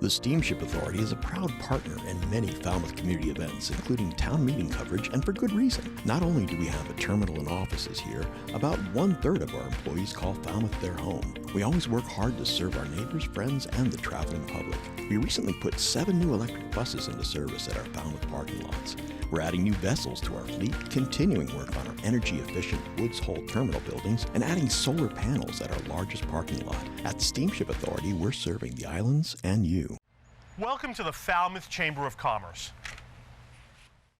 The Steamship Authority is a proud partner in many Falmouth community events, including town meeting coverage, and for good reason. Not only do we have a terminal and offices here, about 1/3 of our employees call Falmouth their home. We always work hard to serve our neighbors, friends, and the traveling public. We recently put 7 new electric buses into service at our Falmouth parking lots. We're adding new vessels to our fleet, continuing work on our energy-efficient Woods Hole terminal buildings, and adding solar panels at our largest parking lot. At Steamship Authority, we're serving the islands and you. Welcome to the Falmouth Chamber of Commerce.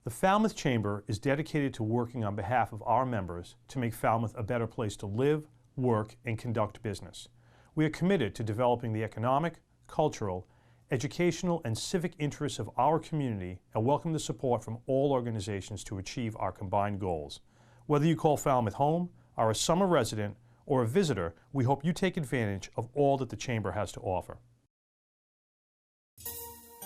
The Falmouth Chamber is dedicated to working on behalf of our members to make Falmouth a better place to live, work, and conduct business. We are committed to developing the economic, cultural, educational, and civic interests of our community and welcome the support from all organizations to achieve our combined goals. Whether you call Falmouth home, are a summer resident, or a visitor, we hope you take advantage of all that the Chamber has to offer.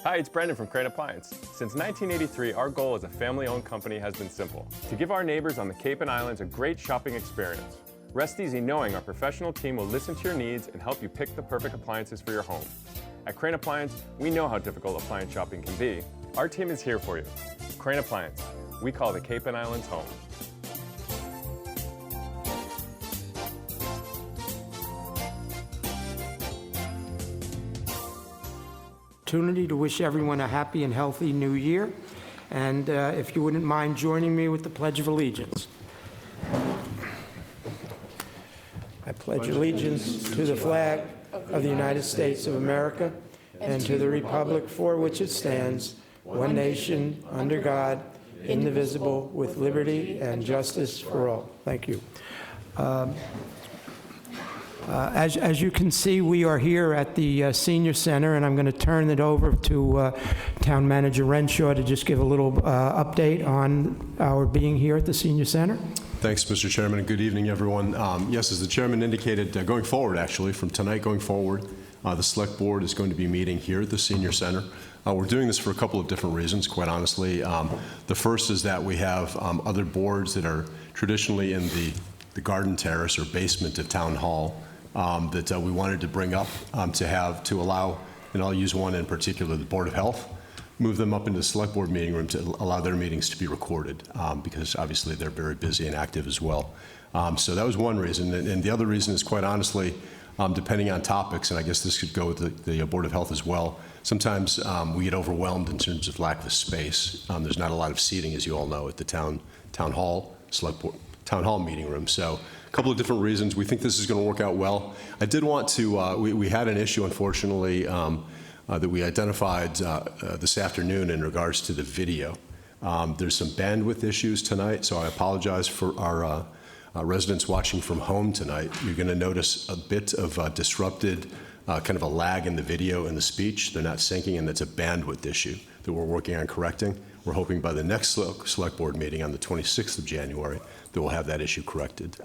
Hi, it's Brendan from Crane Appliance. Since 1983, our goal as a family-owned company has been simple: to give our neighbors on the Cape and Islands a great shopping experience. Rest easy knowing our professional team will listen to your needs and help you pick the perfect appliances for your home. At Crane Appliance, we know how difficult appliance shopping can be. Our team is here for you. Crane Appliance, we call the Cape and Islands home. Opportunity to wish everyone a happy and healthy new year, and if you wouldn't mind joining me with the Pledge of Allegiance. I pledge allegiance to the flag of the United States of America and to the republic for which it stands, one nation, under God, indivisible, with liberty and justice for all. Thank you. As you can see, we are here at the Senior Center, and I'm going to turn it over to Town Manager Renshaw to just give a little update on our being here at the Senior Center. Thanks, Mr. Chairman, and good evening, everyone. Yes, as the Chairman indicated, going forward, actually, from tonight going forward, the Select Board is going to be meeting here at the Senior Center. We're doing this for a couple of different reasons, quite honestly. The first is that we have other boards that are traditionally in the garden terrace or basement of Town Hall that we wanted to bring up to allow, and I'll use one in particular, the Board of Health, move them up into the Select Board meeting room to allow their meetings to be recorded because obviously they're very busy and active as well. So that was one reason. And the other reason is, quite honestly, depending on topics, and I guess this could go with the Board of Health as well, sometimes we get overwhelmed in terms of lack of space. There's not a lot of seating, as you all know, at the Town Hall, Select Board, Town Hall meeting room. So a couple of different reasons. We think this is going to work out well. I did want to, we had an issue, unfortunately, that we identified this afternoon in regards to the video. There's some bandwidth issues tonight, so I apologize for our residents watching from home tonight. You're going to notice a bit of disrupted, kind of a lag in the video and the speech. They're not syncing, and that's a bandwidth issue that we're working on correcting. We're hoping by the next Select Board meeting on the 26th of January that we'll have that issue corrected.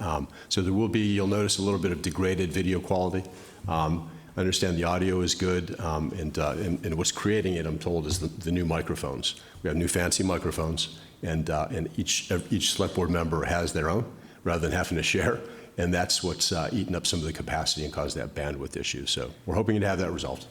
So there will be, you'll notice a little bit of degraded video quality. I understand the audio is good, and what's creating it, I'm told, is the new microphones. We have new fancy microphones, and each Select Board member has their own, rather than having to share, and that's what's eaten up some of the capacity and caused that bandwidth issue. So we're hoping to have that resolved.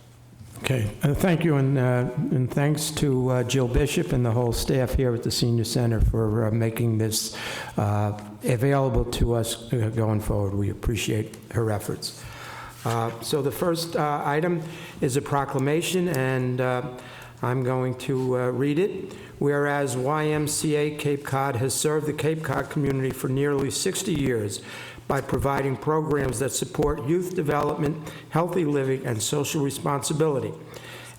Okay, thank you, and thanks to Jill Bishop and the whole staff here at the Senior Center for making this available to us going forward. We appreciate her efforts. So the first item is a proclamation, and I'm going to read it. Whereas YMCA Cape Cod has served the Cape Cod community for nearly 60 years by providing programs that support youth development, healthy living, and social responsibility.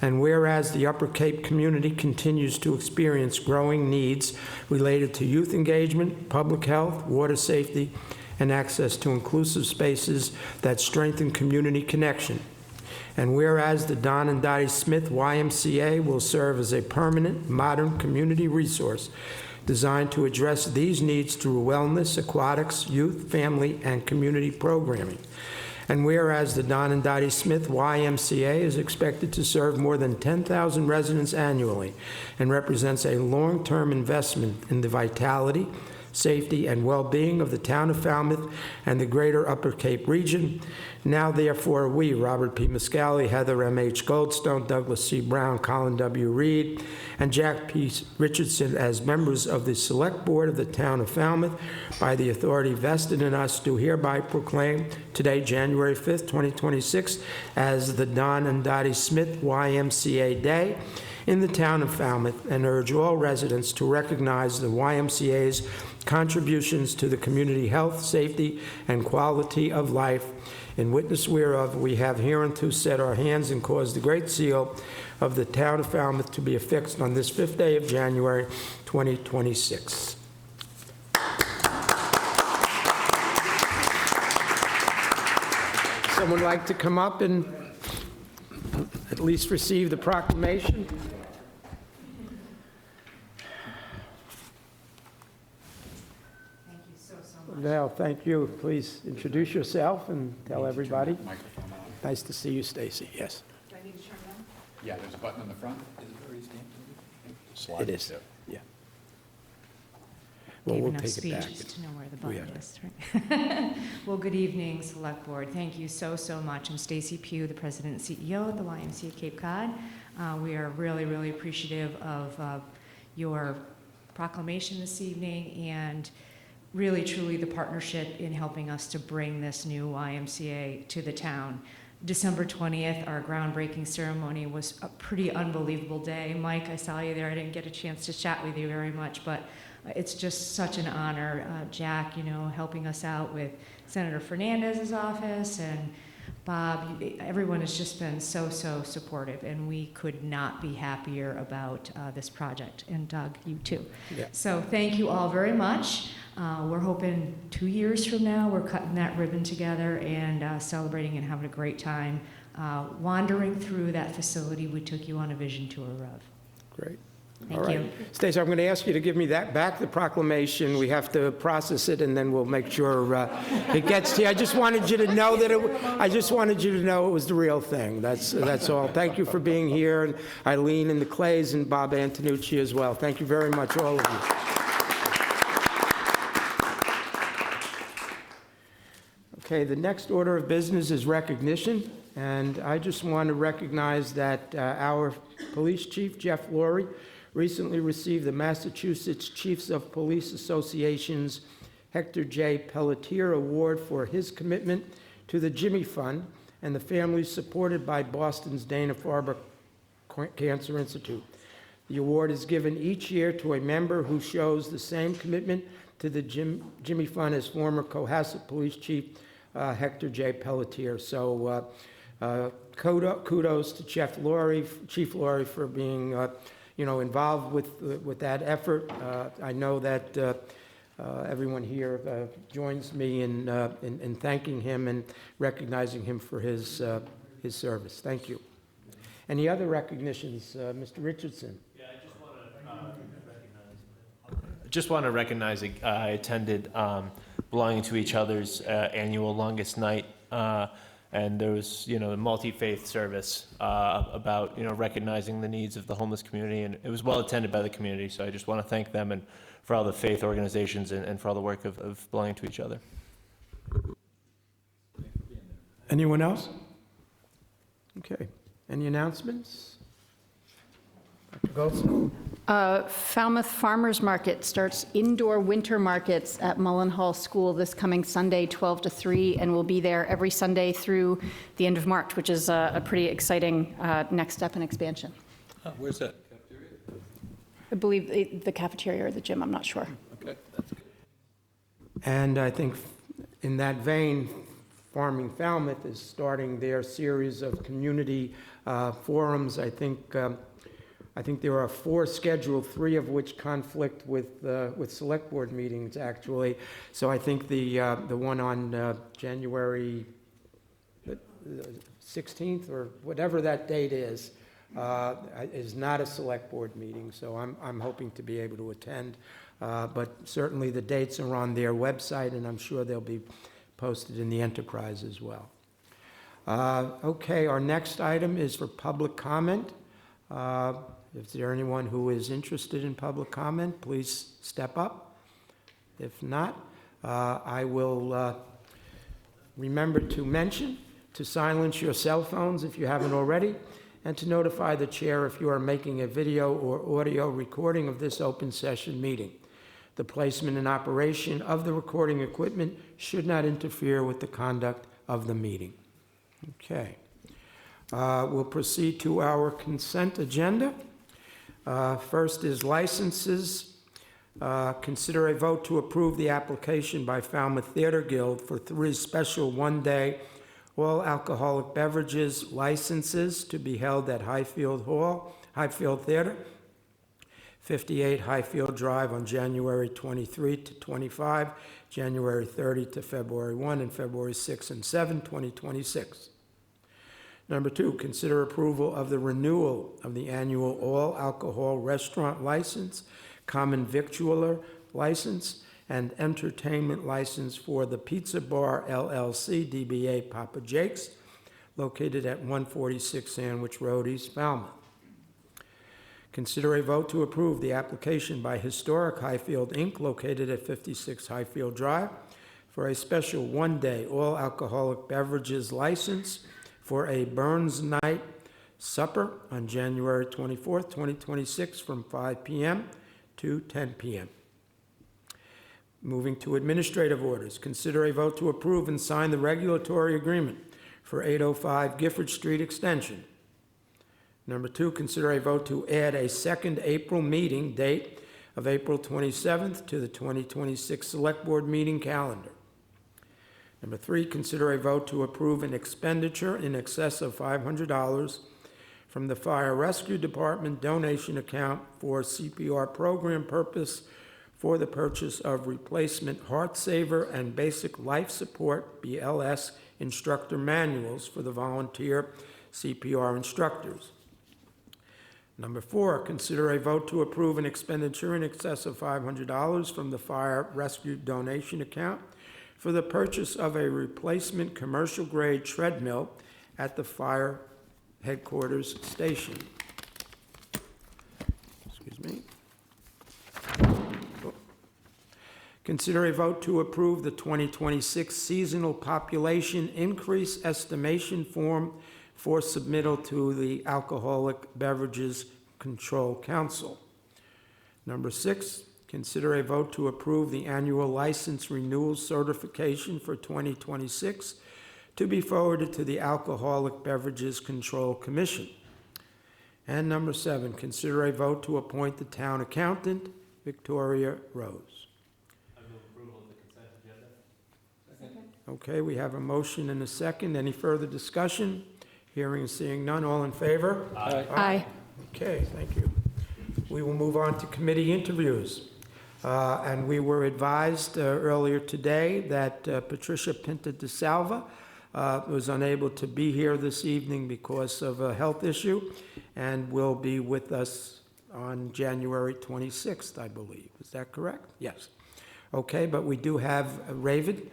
And whereas the Upper Cape community continues to experience growing needs related to youth engagement, public health, water safety, and access to inclusive spaces that strengthen community connection. And whereas the Don and Dottie Smith YMCA will serve as a permanent, modern community resource designed to address these needs through wellness, aquatics, youth, family, and community programming. And whereas the Don and Dottie Smith YMCA is expected to serve more than 10,000 residents annually and represents a long-term investment in the vitality, safety, and well-being of the town of Falmouth and the greater Upper Cape region. Now, therefore, we, Robert P. Muscali, Heather M.H. Goldstone, Douglas C. Brown, Colin W. Reed, and Jack P. Richardson, as members of the Select Board of the town of Falmouth, by the authority vested in us, do hereby proclaim today, January 5th, 2026, as the Don and Dottie Smith YMCA Day in the town of Falmouth, and urge all residents to recognize the YMCA's contributions to the community health, safety, and quality of life. In witness whereof, we have hereunto set our hands and caused the great seal of the town of Falmouth to be affixed on this 5th day of January, 2026. Someone like to come up and at least receive the proclamation? Thank you so much. Val, thank you. Please introduce yourself and tell everybody. Nice to see you, Stacy. Yes. Do I need to turn it on? Yeah, there's a button on the front. Is it already stamped? It is. Yeah. Well, we'll take it back. Speeches to know where the button is, right? Well, good evening, Select Board. Thank you so much. I'm Stacy Pugh, the President and CEO of the YMCA Cape Cod. We are really appreciative of your proclamation this evening and really, truly the partnership in helping us to bring this new YMCA to the town. December 20th, our groundbreaking ceremony was a pretty unbelievable day. Mike, I saw you there. I didn't get a chance to chat with you very much, but it's just such an honor. Jack, helping us out with Senator Fernandez's office, and Bob, everyone has just been so supportive, and we could not be happier about this project. And Doug, you too. Yeah. So thank you all very much. We're hoping 2 years from now, we're cutting that ribbon together and celebrating and having a great time wandering through that facility we took you on a vision tour of. Great. Thank All right. you. Stacey, I'm going to ask you to give me that back, the proclamation. We have to process it, and then we'll make sure it gets to you. I just wanted you to know that it was the real thing. That's all. Thank you for being here, and Eileen and the Clays and Bob Antonucci as well. Thank you very much, all of you. Okay, the next order of business is recognition, and I just want to recognize that our police chief, Jeff Laurie, recently received the Massachusetts Chiefs of Police Association's Hector J. Pelletier Award for his commitment to the Jimmy Fund and the families supported by Boston's Dana-Farber Cancer Institute. The award is given each year to a member who shows the same commitment to the Jimmy Fund as former Cohasset Police Chief Hector J. Pelletier. So kudos to Chief Laurie for being involved with that effort. I know that everyone here joins me in thanking him and recognizing him for his service. Thank you. Any other recognitions, Mr. Richardson? Yeah, I just want to recognize I attended Belonging to Each Other's annual Longest Night, and there was, a multi-faith service about, recognizing the needs of the homeless community, and it was well attended by the community. So I just want to thank them and for all the faith organizations and for all the work of Belonging to Each Other. Anyone else? Okay. Any announcements? Dr. Goldstone? Falmouth Farmers Market starts indoor winter markets at Mullen Hall School this coming Sunday, 12 to 3, and we'll be there every Sunday through the end of March, which is a pretty exciting next step in expansion. Where's that? I believe the cafeteria or the gym, I'm not sure. Okay, that's good. And I think in that vein, Farming Falmouth is starting their series of community forums. I think there are 4 scheduled, 3 of which conflict with select board meetings, actually. So I think the one on January 16th or whatever that date is not a select board meeting. So I'm hoping to be able to attend. But certainly the dates are on their website, and I'm sure they'll be posted in the Enterprise as well. Okay, our next item is for public comment. If there anyone who is interested in public comment, please step up If not, I will remember to mention to silence your cell phones if you haven't already, and to notify the chair if you are making a video or audio recording of this open session meeting. The placement and operation of the recording equipment should not interfere with the conduct of the meeting. Okay. We'll proceed to our consent agenda. First is licenses. Consider a vote to approve the application by Falmouth Theatre Guild for 3 special one-day all alcoholic beverages licenses to be held at Highfield Theatre, 58 Highfield Drive on January 23 to 25, January 30 to February 1, and February 6 and 7, 2026. Number 2, consider approval of the renewal of the annual all alcohol restaurant license, common victualler license, and entertainment license for the Pizza Bar LLC, DBA Papa Jake's, located at 146 Sandwich Road, East Falmouth. Consider a vote to approve the application by Historic Highfield, Inc., located at 56 Highfield Drive, for a special one-day all alcoholic beverages license for a Burns Night supper on January 24th, 2026, from 5 p.m. to 10 p.m. Moving to administrative orders, consider a vote to approve and sign the regulatory agreement for 805 Gifford Street Extension. Number 2, consider a vote to add a second April meeting date of April 27th to the 2026 Select Board meeting calendar. Number 3, consider a vote to approve an expenditure in excess of $500 from the Fire Rescue Department donation account for CPR program purpose for the purchase of replacement heart saver and basic life support BLS instructor manuals for the volunteer CPR instructors. Number 4, consider a vote to approve an expenditure in excess of $500 from the Fire Rescue donation account for the purchase of a replacement commercial-grade treadmill at the fire headquarters station. Excuse me. Consider a vote to approve the 2026 seasonal population increase estimation form for submittal to the Alcoholic Beverages Control Council. Number 6, consider a vote to approve the annual license renewal certification for 2026 to be forwarded to the Alcoholic Beverages Control Commission. And number 7, consider a vote to appoint the town accountant, Victoria Rose. I move approval of the consent agenda. Okay, we have a motion and a second. Any further discussion? Hearing and seeing none. All in favor? Aye. Aye. Okay, thank you. We will move on to committee interviews. And we were advised earlier today that Patricia Pinta de Salva was unable to be here this evening because of a health issue and will be with us on January 26th, I believe. Is that correct? Yes. Okay, but we do have Raven.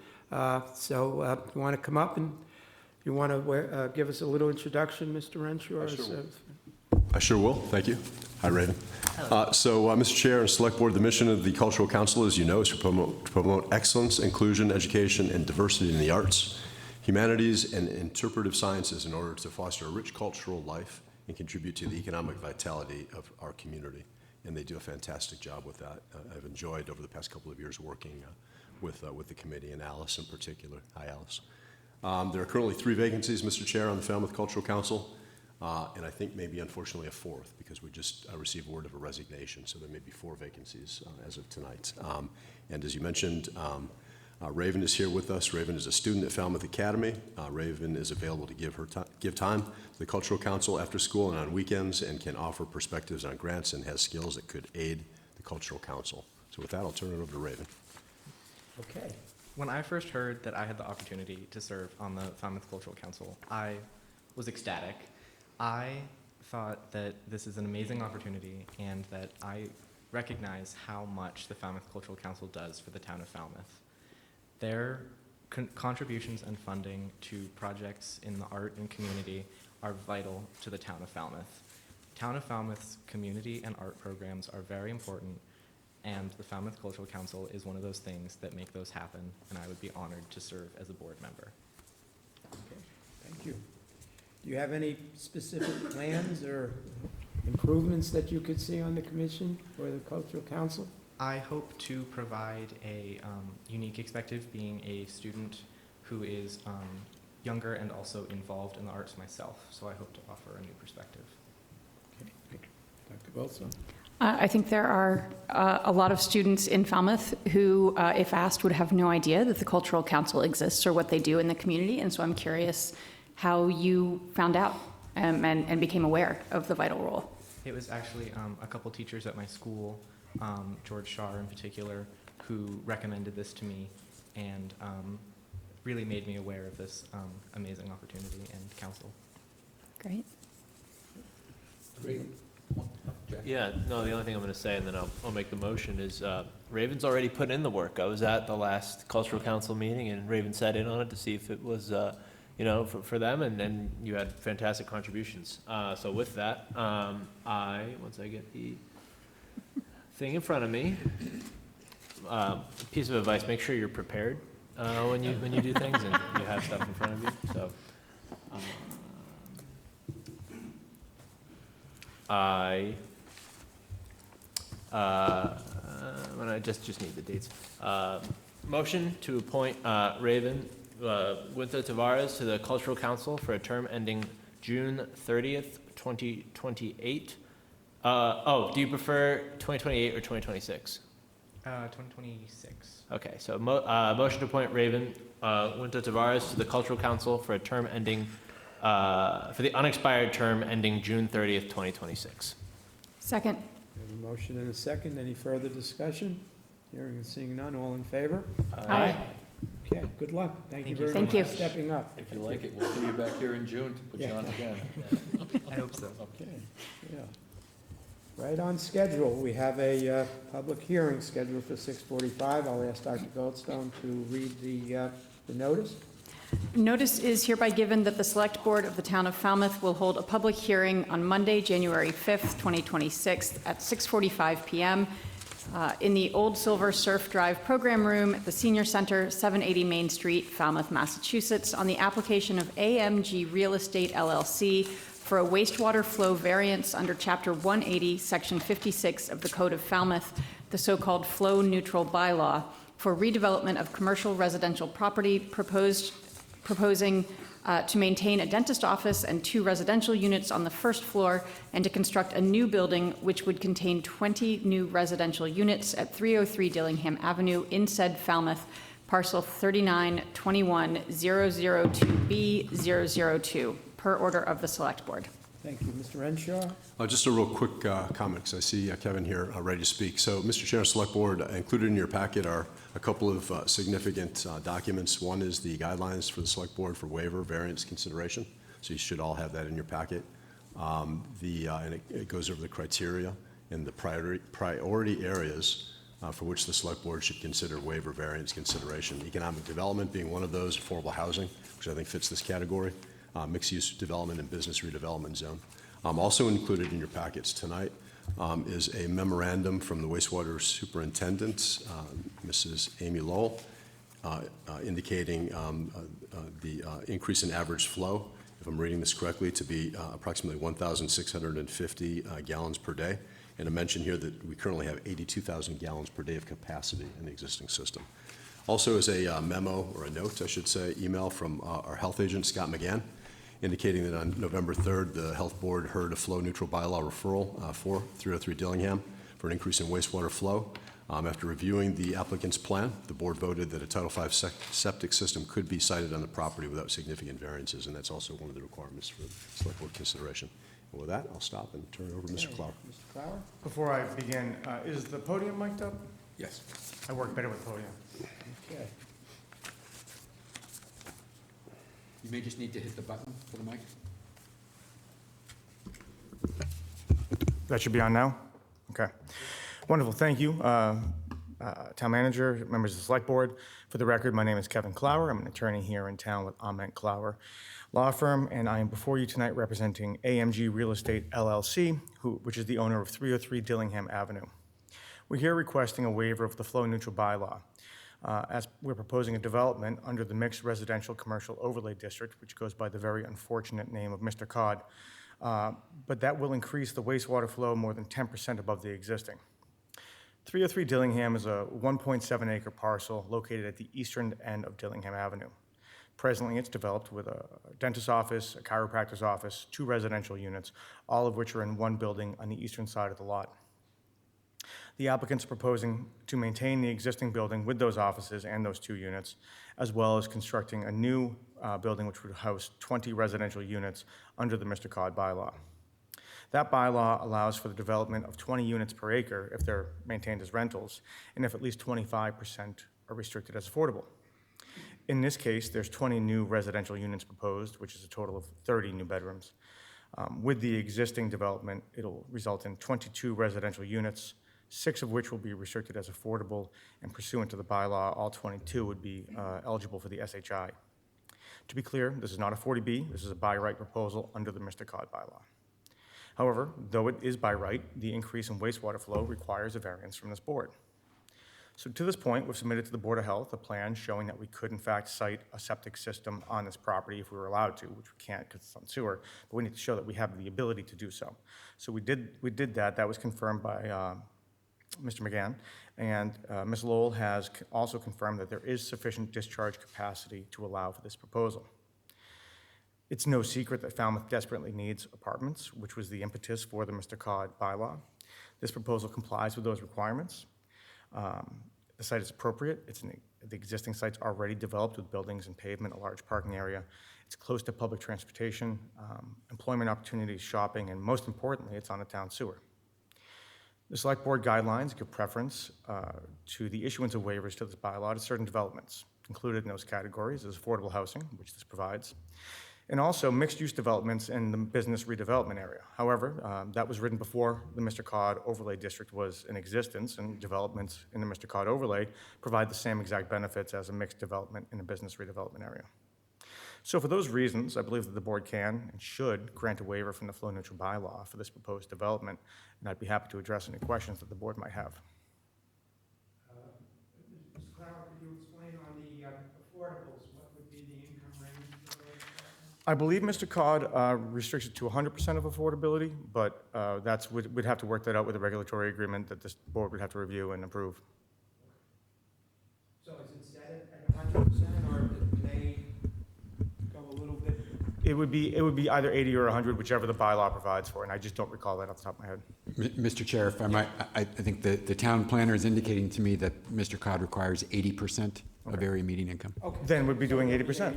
So you want to come up and you want to give us a little introduction, Mr. Renshaw? I sure will. Thank you. Hi, Raven. Mr. Chair and Select Board, the mission of the Cultural Council, as you know, is to promote excellence, inclusion, education, and diversity in the arts, humanities, and interpretive sciences in order to foster a rich cultural life and contribute to the economic vitality of our community. And they do a fantastic job with that. I've enjoyed over the past couple of years working with the committee and Alice in particular. Hi, Alice. There are currently 3 vacancies, Mr. Chair, on the Falmouth Cultural Council, and I think maybe unfortunately a 4th because we just received word of a resignation, so there may be 4 vacancies as of tonight. And as you mentioned, Raven is here with us. Raven is a student at Falmouth Academy. Raven is available to give time to the Cultural Council after school and on weekends and can offer perspectives on grants and has skills that could aid the Cultural Council. So with that, I'll turn it over to Raven. Okay. When I first heard that I had the opportunity to serve on the Falmouth Cultural Council, I was ecstatic. I thought that this is an amazing opportunity and that I recognize how much the Falmouth Cultural Council does for the town of Falmouth. Their contributions and funding to projects in the art and community are vital to the town of Falmouth. Town of Falmouth's community and art programs are very important And the Falmouth Cultural Council is one of those things that make those happen, and I would be honored to serve as a board member. Okay, thank you. Do you have any specific plans or improvements that you could see on the commission or the Cultural Council? I hope to provide a unique perspective, being a student who is younger and also involved in the arts myself. So I hope to offer a new perspective. Okay, thank you. Dr. Goldstone? I think there are a lot of students in Falmouth who, if asked, would have no idea that the Cultural Council exists or what they do in the community. And so I'm curious how you found out and became aware of the vital role. It was actually a couple teachers at my school, George Shaw in particular, who recommended this to me and really made me aware of this amazing opportunity and council. Great. Great. Jack? Yeah, no, the only thing I'm going to say, and then I'll make the motion, is Raven's already put in the work. I was at the last Cultural Council meeting, and Raven sat in on it to see if it was, for them, and you had fantastic contributions. So with that, once I get the thing in front of me, piece of advice: make sure you're prepared when you do things and you have stuff in front of you. So. When I just need the dates. Motion to appoint Raven Winter Tavares to the Cultural Council for a term ending June 30th, 2028. Do you prefer 2028 or 2026? 2026. Okay, so motion to appoint Raven Winter Tavares to the Cultural Council for a term ending, for the unexpired term ending June 30th, 2026. Second. We have a motion and a second. Any further discussion? Hearing and seeing none, all in favor? Aye. Okay, good luck. Thank you very Thank much you. for stepping up. If you like it, we'll see you back here in June to put you Yeah. on again. I hope so. Okay, yeah. Right on schedule. We have a public hearing scheduled for 6:45. I'll ask Dr. Goldstone to read the notice. Notice is hereby given that the Select Board of the Town of Falmouth will hold a public hearing on Monday, January 5th, 2026 at 6:45 p.m. In the Old Silver Surf Drive Program Room at the Senior Center, 780 Main Street, Falmouth, Massachusetts, on the application of AMG Real Estate LLC for a wastewater flow variance under Chapter 180, Section 56 of the Code of Falmouth, the so-called flow neutral bylaw, for redevelopment of commercial residential property proposing to maintain a dentist office and 2 residential units on the first floor, and to construct a new building which would contain 20 new residential units at 303 Dillingham Avenue in said Falmouth, parcel 3921-002B002, per order of the Select Board. Thank you. Mr. Renshaw? Just a real quick comment, because I see Kevin here ready to speak. So, Mr. Chair, Select Board, included in your packet are a couple of significant documents. One is the guidelines for the Select Board for waiver variance consideration. So you should all have that in your packet. And it goes over the criteria and the priority areas for which the Select Board should consider waiver variance consideration. Economic development being one of those, affordable housing, which I think fits this category. Mixed-use development and business redevelopment zone. Also included in your packets tonight is a memorandum from the wastewater superintendent, Mrs. Amy Lowell, indicating the increase in average flow, if I'm reading this correctly, to be approximately 1,650 gallons per day. And a mention here that we currently have 82,000 gallons per day of capacity in the existing system. Also is a memo, or a note, I should say, email from our health agent, Scott McGann, indicating that on November 3rd, the Health Board heard a flow neutral bylaw referral for 303 Dillingham for an increase in wastewater flow. After reviewing the applicant's plan, the board voted that a Title V septic system could be sited on the property without significant variances, and that's also one of the requirements for Select Board consideration. And with that, I'll stop and turn it over to Mr. Clower. Mr. Clower? Before I begin, is the podium mic'd up? Yes. I work better with podium. Okay. You may just need to hit the button for the mic. That should be on now? Okay. Wonderful, thank you. Town Manager, members of the Select Board. For the record, my name is Kevin Clower. I'm an attorney here in town with Ament Clower Law Firm, and I am before you tonight representing AMG Real Estate LLC, which is the owner of 303 Dillingham Avenue. We're here requesting a waiver of the flow-neutral bylaw, as we're proposing a development under the Mixed Residential Commercial Overlay District, which goes by the very unfortunate name of Mr. Cod, but that will increase the wastewater flow more than 10% above the existing. 303 Dillingham is a 1.7-acre parcel located at the eastern end of Dillingham Avenue. Presently, it's developed with a dentist's office, a chiropractor's office, 2 residential units, all of which are in one building on the eastern side of the lot. The applicant's proposing to maintain the existing building with those offices and those 2 units, as well as constructing a new building which would house 20 residential units under the Mr. Cod bylaw. That bylaw allows for the development of 20 units per acre if they're maintained as rentals, and if at least 25% are restricted as affordable. In this case, there's 20 new residential units proposed, which is a total of 30 new bedrooms. With the existing development, it'll result in 22 residential units, 6 of which will be restricted as affordable, and pursuant to the bylaw, all 22 would be eligible for the SHI. To be clear, this is not a 40B, this is a by right proposal under the Mr. Cod bylaw. However, though it is by right, the increase in wastewater flow requires a variance from this board. So to this point, we've submitted to the Board of Health a plan showing that we could in fact site a septic system on this property if we were allowed to, which we can't because it's on sewer, but we need to show that we have the ability to do so. So we did that. That was confirmed by Mr. McGann, and Ms. Lowell has also confirmed that there is sufficient discharge capacity to allow for this proposal. It's no secret that Falmouth desperately needs apartments, which was the impetus for the Mr. Cod bylaw. This proposal complies with those requirements. The site is appropriate. The existing site's already developed with buildings and pavement, a large parking area. It's close to public transportation, employment opportunities, shopping, and most importantly, it's on a town sewer. The Select Board guidelines give preference to the issuance of waivers to this bylaw to certain developments. Included in those categories is affordable housing, which this provides, and also mixed-use developments in the business redevelopment area. However, that was written before the Mr. Cod Overlay District was in existence, and developments in the Mr. Cod Overlay provide the same exact benefits as a mixed development in a business redevelopment area. So for those reasons, I believe that the board can and should grant a waiver from the flow neutral bylaw for this proposed development, and I'd be happy to address any questions that the board might have. Mr. Clower, could you explain on the affordables, what would be the income range for those? I believe Mr. Cod restricts it to 100% of affordability, but we'd have to work that out with a regulatory agreement that this board would have to review and approve. So is it set at 100%, or do they go a little bit? It would be either 80 or 100, whichever the bylaw provides for, and I just don't recall that off the top of my head. Mr. Chair, if I might, I think the town planner is indicating to me that Mr. Cod requires 80% of area median income. Okay. Then we'd be doing 80%.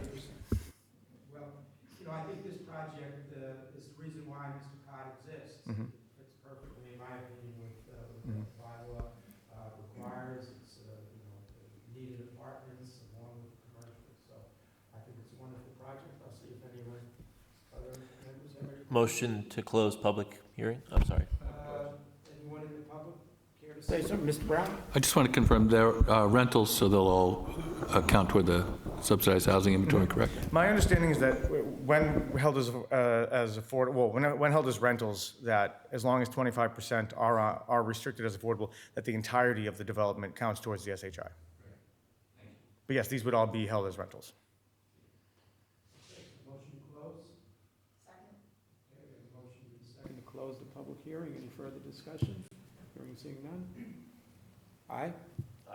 Well, I think this project is the reason why Mr. Cod exists. Mm-hmm. It's perfectly, in my opinion, with what the bylaw requires. It's needed apartments along with commercial. So I think it's a wonderful project. I'll see if anyone, other members have any. Motion to close public hearing? I'm sorry. Anyone in the public care to say something? Mr. Brown? I just want to confirm they're rentals, so they'll all count toward the subsidized housing inventory, correct? My understanding is that when held as affordable, when held as rentals, that as long as 25% are restricted as affordable, that the entirety of the development counts towards the SHI. But yes, these would all be held as rentals. Motion to close? Second. Okay, we have a motion and a second to close the public hearing. Any further discussion? Hearing seeing none? Aye?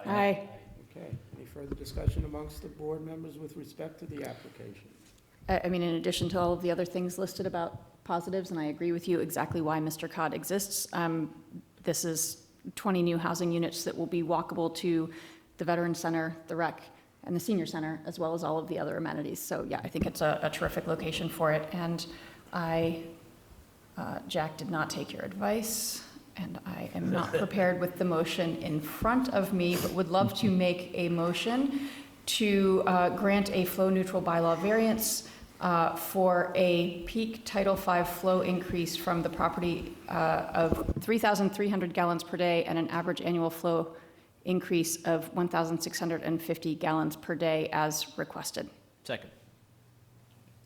Aye. Okay. Any further discussion amongst the board members with respect to the application? I mean, in addition to all of the other things listed about positives, and I agree with you exactly why Mr. Cod exists, this is 20 new housing units that will be walkable to the Veterans Center, the rec, and the Senior Center, as well as all of the other amenities. So yeah, I think it's a terrific location for it. And Jack did not take your advice, and I am not prepared with the motion in front of me, but would love to make a motion to grant a flow-neutral bylaw variance for a peak Title V flow increase from the property of 3,300 gallons per day and an average annual flow increase of 1,650 gallons per day as requested. Second.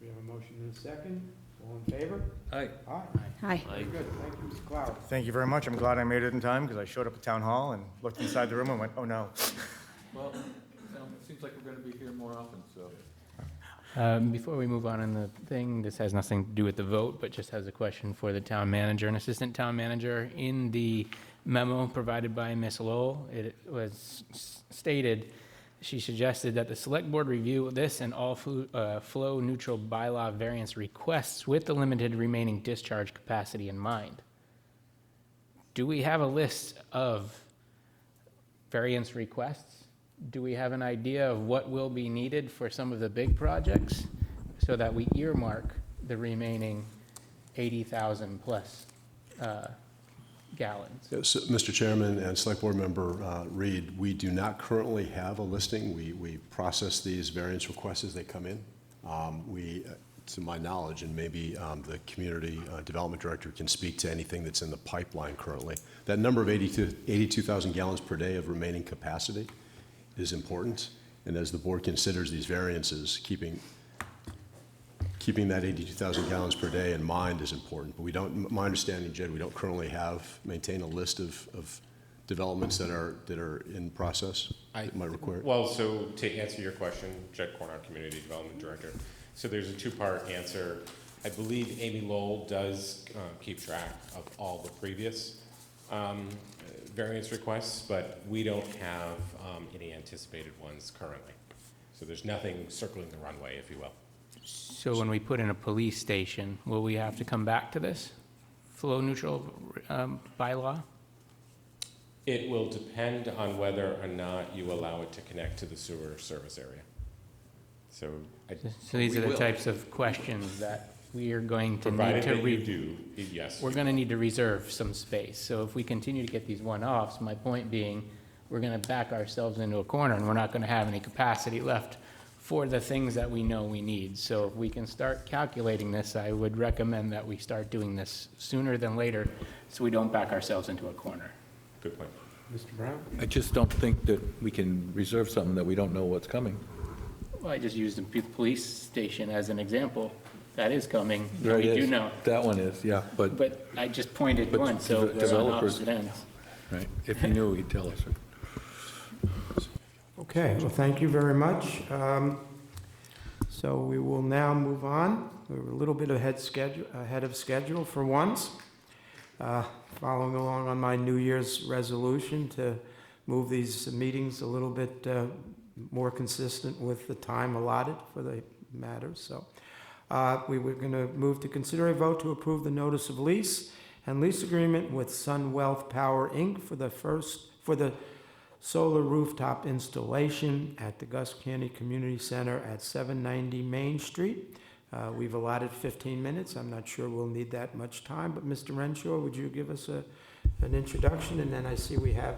We have a motion and a second. All in favor? Aye. Aye. Hi. Very good. Thank you, Mr. Clower. Thank you very much. I'm glad I made it in time because I showed up at Town Hall and looked inside the room and went, oh no. Well, it seems like we're going to be here more often, so. Before we move on in the thing, this has nothing to do with the vote, but just has a question for the town manager and assistant town manager. In the memo provided by Ms. Lowell, it was stated, she suggested that the select board review this and all flow neutral bylaw variance requests with the limited remaining discharge capacity in mind. Do we have a list of variance requests? Do we have an idea of what will be needed for some of the big projects so that we earmark the remaining 80,000 plus gallons? So, Mr. Chairman and Select Board Member Reed, we do not currently have a listing. We process these variance requests as they come in. To my knowledge, and maybe the Community Development Director can speak to anything that's in the pipeline currently, that number of 82,000 gallons per day of remaining capacity is important. And as the board considers these variances, keeping that 82,000 gallons per day in mind is important. But we don't, my understanding, Jed, we don't currently maintain a list of developments that are in process that might require. Well, so to answer your question, Jed Corn, Community Development Director. So there's a two-part answer. I believe Amy Lowell does keep track of all the previous variance requests, but we don't have any anticipated ones currently. So there's nothing circling the runway, if you will. So when we put in a police station, will we have to come back to this flow neutral bylaw? It will depend on whether or not you allow it to connect to the sewer service area. So these are the types of questions that we are going to need to yes. We're going to need to reserve some space. So if we continue to get these one-offs, my point being, we're going to back ourselves into a corner and we're not going to have any capacity left for the things that we know we need. So if we can start calculating this, I would recommend that we start doing this sooner than later so we don't back ourselves into a corner. Good point. Mr. Brown? I just don't think that we can reserve something that we don't know what's coming. Well, I just used the police station as an example. That is coming. There We it do is. know. That one is, yeah, but I just pointed But one, so we're on developers- opposite ends. right, if he knew, he'd tell us. Okay, well, thank you very much. So we will now move on. We're a little bit ahead of schedule for once. Following along on my New Year's resolution to move these meetings a little bit more consistent with the time allotted for the matters. So we were going to move to consider a vote to approve the notice of lease and lease agreement with Sun Wealth Power, Inc. for the solar rooftop installation at the Gus Candy Community Center at 790 Main Street. We've allotted 15 minutes. I'm not sure we'll need that much time, but Mr. Renshaw, would you give us an introduction? And then I see we have,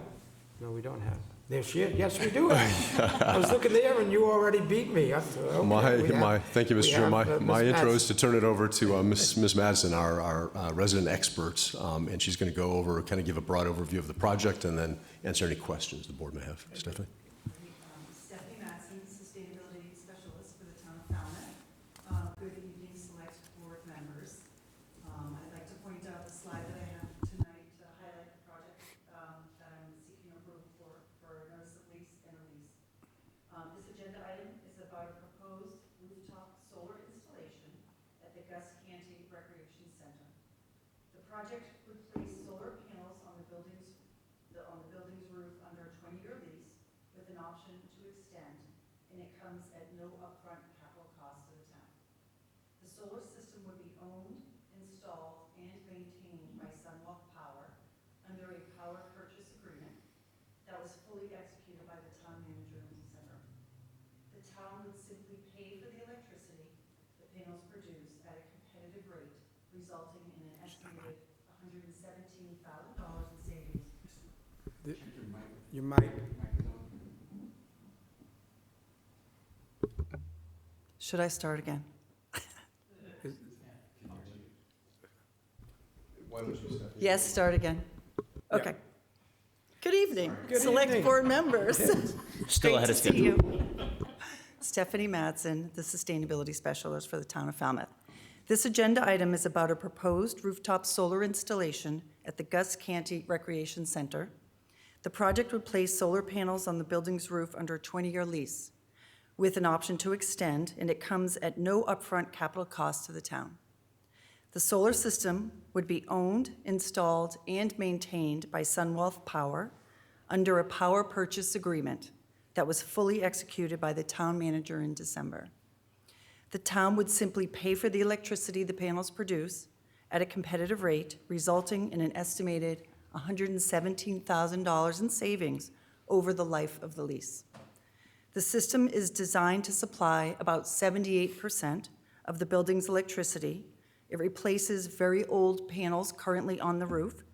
no, we don't have. There she is. Yes, we do. I was looking there and you already beat me. Thank you, Mr. Chair. My intro is to turn it over to Ms. Madsen, our resident expert, and she's going to go over, kind of give a broad overview of the project and then answer any questions the board may have. Stephanie? Stephanie Madsen, Sustainability Specialist for the Town of Falmouth. Good evening, select board members. I'd like to point out the slide that I have tonight to highlight the project that I'm seeking approval for notice of lease and release. This agenda item is about a proposed rooftop solar installation at the Gus Canty Recreation Center. The project would place solar panels on the building's roof under a 20-year lease with an option to extend, and it comes at no upfront capital cost to the town. The solar system would be owned, installed, and maintained by Sunwalk Power under a power purchase agreement that was fully executed by the town manager in December. The town would simply pay for the electricity the panels produce at a competitive rate, resulting in an estimated $117,000 in savings. Your mic. Should I start again? Why don't you, Stephanie? Yes, start again. Okay. Good evening, Good select evening. board members. Still ahead of Great to see schedule. you. Stephanie Madsen, the Sustainability Specialist for the Town of Falmouth. This agenda item is about a proposed rooftop solar installation at the Gus Canty Recreation Center. The project would place solar panels on the building's roof under a 20-year lease with an option to extend, and it comes at no upfront capital cost to the town. The solar system would be owned, installed, and maintained by Sunwealth Power under a power purchase agreement that was fully executed by the town manager in December. The town would simply pay for the electricity the panels produce at a competitive rate, resulting in an estimated $117,000 in savings over the life of the lease. The system is designed to supply about 78% of the building's electricity. It replaces very old panels currently on the roof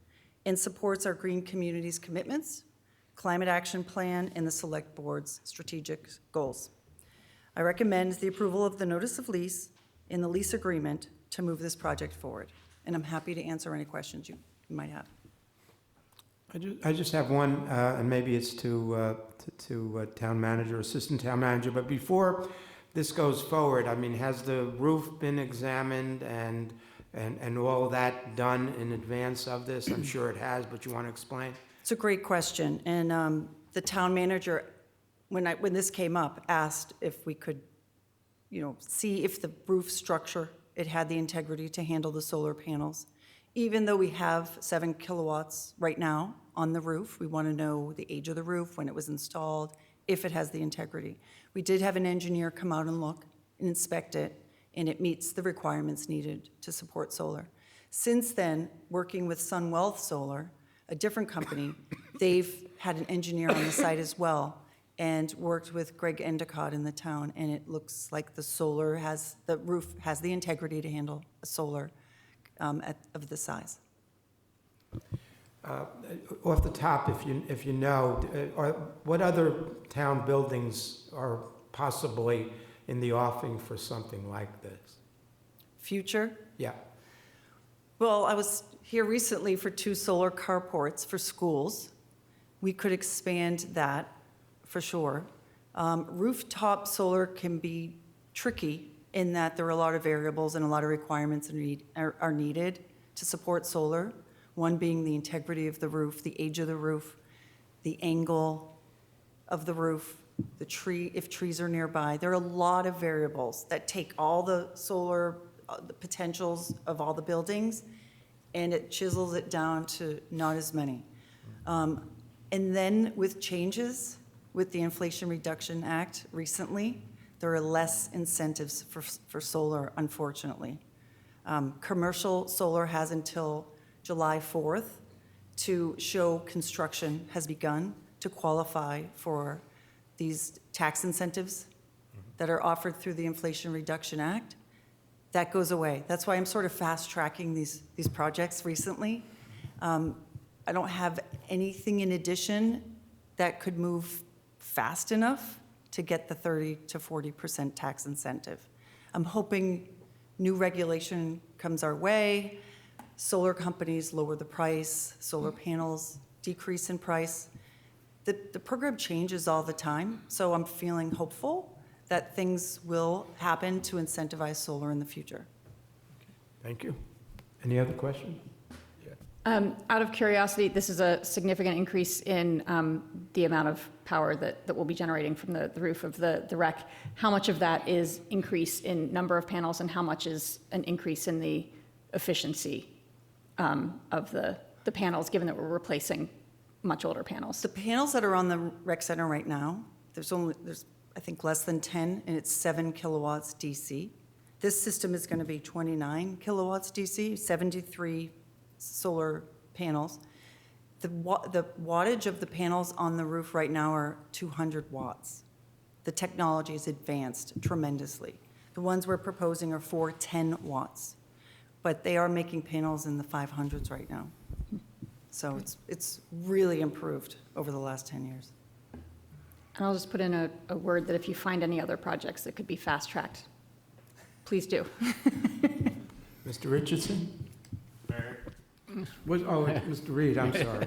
and supports our Green Communities commitments, Climate Action Plan, and the Select Board's strategic goals. I recommend the approval of the notice of lease and the lease agreement to move this project forward. And I'm happy to answer any questions you might have. I just have one, and maybe it's to town manager, assistant town manager, but before this goes forward, I mean, has the roof been examined and all of that done in advance of this? I'm sure it has, but you want to explain? It's a great question, and the town manager, when this came up, asked if we could, see if the roof structure, it had the integrity to handle the solar panels. Even though we have 7 kilowatts right now on the roof, we want to know the age of the roof, when it was installed, if it has the integrity. We did have an engineer come out and look and inspect it, and it meets the requirements needed to support solar. Since then, working with Sunwealth Solar, a different company, they've had an engineer on the site as well and worked with Greg Endicott in the town, and it looks like the roof has the integrity to handle a solar of this size. Off the top, if you know, what other town buildings are possibly in the offing for something like this? Future? Yeah. Well, I was here recently for 2 solar carports for schools. We could expand that for sure. Rooftop solar can be tricky in that there are a lot of variables and a lot of requirements are needed to support solar. One being the integrity of the roof, the age of the roof, the angle of the roof, the tree, if trees are nearby. There are a lot of variables that take all the solar the potentials of all the buildings, and it chisels it down to not as many. And then with changes with the Inflation Reduction Act recently, there are less incentives for solar, unfortunately. Commercial solar has until July 4th to show construction has begun to qualify for these tax incentives that are offered through the Inflation Reduction Act. That goes away. That's why I'm sort of fast-tracking these projects recently. I don't have anything in addition that could move fast enough to get the 30 to 40% tax incentive. I'm hoping new regulation comes our way, solar companies lower the price, solar panels decrease in price. The program changes all the time, so I'm feeling hopeful that things will happen to incentivize solar in the future. Thank you. Any other questions? Out of curiosity, this is a significant increase in the amount of power that we'll be generating from the roof of the rec. How much of that is increase in number of panels, and how much is an increase in the efficiency of the panels, given that we're replacing much older panels? The panels that are on the rec center right now, there's I think less than 10, and it's 7 kilowatts DC. This system is going to be 29 kilowatts DC, 73 solar panels. The wattage of the panels on the roof right now are 200 watts. The technology is advanced tremendously. The ones we're proposing are 410 watts, but they are making panels in the 500s right now. So it's really improved over the last 10 years. And I'll just put in a word that if you find any other projects that could be fast-tracked, please do. Mr. Richardson? Mr. Reed, I'm sorry.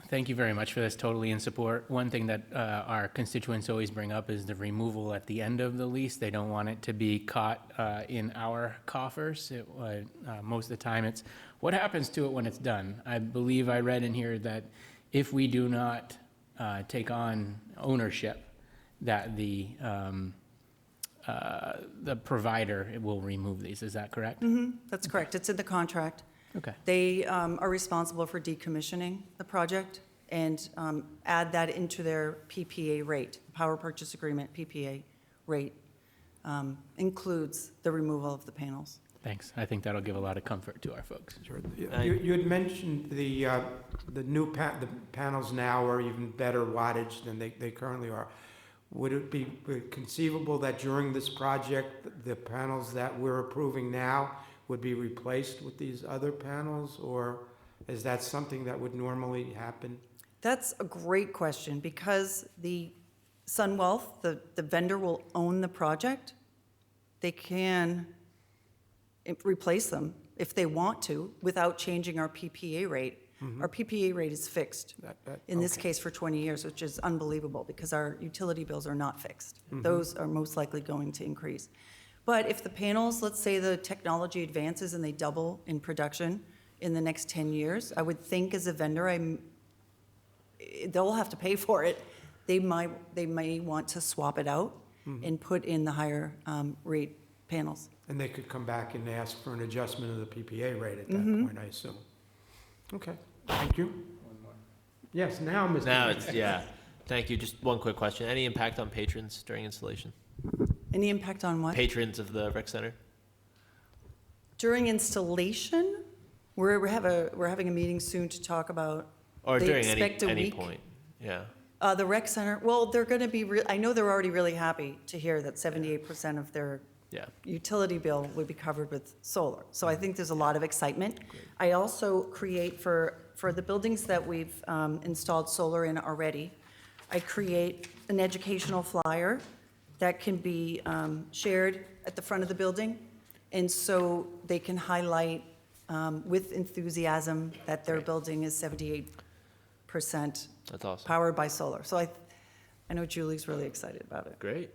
Thank you very much for this, totally in support. One thing that our constituents always bring up is the removal at the end of the lease. They don't want it to be caught in our coffers. Most of the time it's, what happens to it when it's done? I believe I read in here that if we do not take on ownership, that the provider will remove these. Is that correct? That's correct. It's in the contract. Okay. They are responsible for decommissioning the project and add that into their PPA rate. Power purchase agreement PPA rate includes the removal of the panels. Thanks. I think that'll give a lot of comfort to our folks. Sure. You had mentioned the new the panels now are even better wattage than they currently are. Would it be conceivable that during this project, the panels that we're approving now would be replaced with these other panels, or is that something that would normally happen? That's a great question, because the SunWealth, the vendor, will own the project. They can replace them if they want to without changing our PPA rate. Our PPA rate is fixed, in this case for 20 years, which is unbelievable because our utility bills are not fixed. Those are most likely going to increase. But if the panels, let's say the technology advances and they double in production in the next 10 years, I would think as a vendor, they'll have to pay for it. They may want to swap it out and put in the higher rate panels. And they could come back and ask for an adjustment of the PPA rate at that point, I assume. Okay, thank you. One more. Yes, now, Mr. Now it's, yeah. Thank you. Just one quick question. Any impact on patrons during installation? Any impact on what? Patrons of the rec center? During installation, we're having a meeting soon to talk about. Or they during expect a any week. point, yeah. The rec center, well, they're going to be, I know they're already really happy to hear that 78% of their utility bill would be covered with solar. So I think there's a lot of excitement. I also create for the buildings that we've installed solar in already, I create an educational flyer that can be shared at the front of the building. And so they can highlight with enthusiasm that their building is 78% That's awesome. powered by solar. So I know Julie's really excited about it. Great.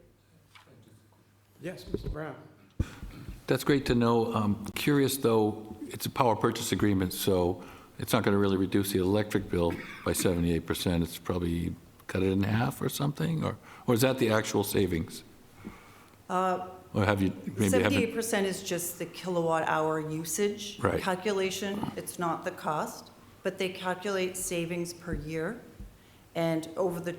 Yes, Mr. Brown. That's great to know. Curious, though, it's a power purchase agreement, so it's not going to really reduce the electric bill by 78%. It's probably cut it in half or something, or is that the actual savings? Or have you maybe 78% is just the kilowatt hour usage calculation. It's not the cost, but they calculate savings per year. And over the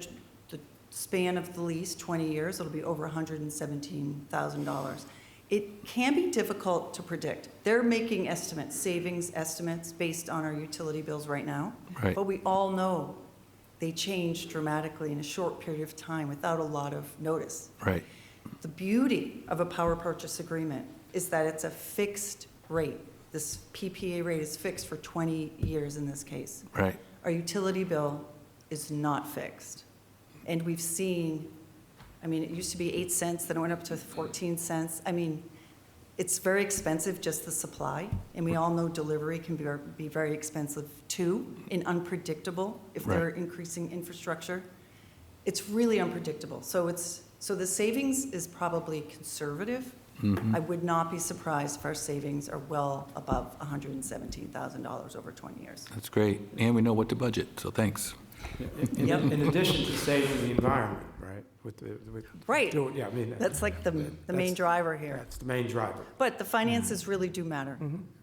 span of the lease, 20 years, it'll be over $117,000. It can be difficult to predict. They're making estimates, savings estimates based on our utility bills right now. Right. But we all know they change dramatically in a short period of time without a lot of notice. Right. The beauty of a power purchase agreement is that it's a fixed rate. This PPA rate is fixed for 20 years in this case. Right. Our utility bill is not fixed. And we've seen, I mean, it used to be 8 cents, then it went up to 14 cents. I mean, it's very expensive, just the supply. And we all know delivery can be very expensive too, and unpredictable if they're increasing infrastructure. It's really unpredictable. So the savings is probably conservative. I would not be surprised if our savings are well above $117,000 over 20 years. That's great. And we know what to budget, so thanks. In addition to saving the environment, right? Right. Yeah, I mean, that's like the main driver here. That's the main driver. But the finances really do matter.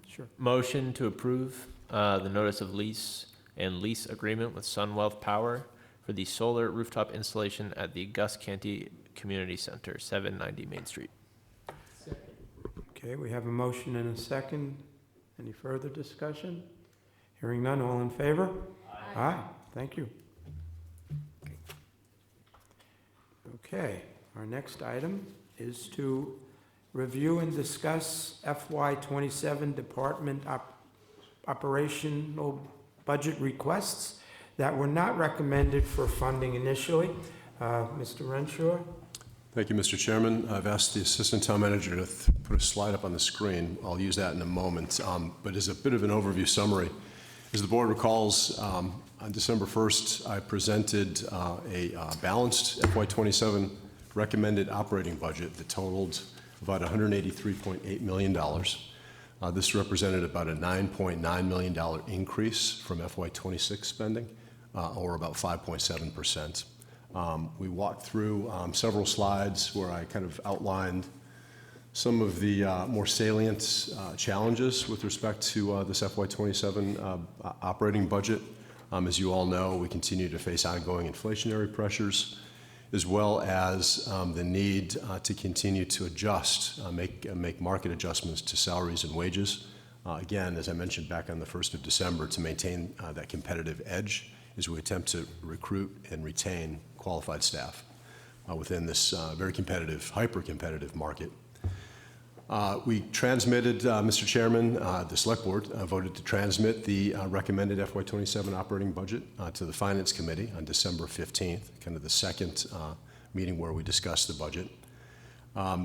Sure. Motion to approve the notice of lease and lease agreement with SunWealth Power for the solar rooftop installation at the Gus Canty Community Center, 790 Main Street. Okay, we have a motion and a second. Any further discussion? Hearing none, all in favor? Aye. Thank you. Okay, our next item is to review and discuss FY27 department operational budget requests that were not recommended for funding initially. Mr. Renshaw? Thank you, Mr. Chairman. I've asked the Assistant Town Manager to put a slide up on the screen. I'll use that in a moment. But as a bit of an overview summary, as the board recalls, On December 1st, I presented a balanced FY27 recommended operating budget that totaled about $183.8 million. This represented about a $9.9 million increase from FY26 spending, or about 5.7%. We walked through several slides where I kind of outlined some of the more salient challenges with respect to this FY27 operating budget. As you all know, we continue to face ongoing inflationary pressures, as well as the need to continue to adjust, make market adjustments to salaries and wages. Again, as I mentioned back on the 1st of December, to maintain that competitive edge as we attempt to recruit and retain qualified staff within this very competitive, hyper-competitive market. We transmitted, Mr. Chairman, the Select Board voted to transmit the recommended FY27 operating budget to the Finance Committee on December 15th, kind of the second meeting where we discussed the budget.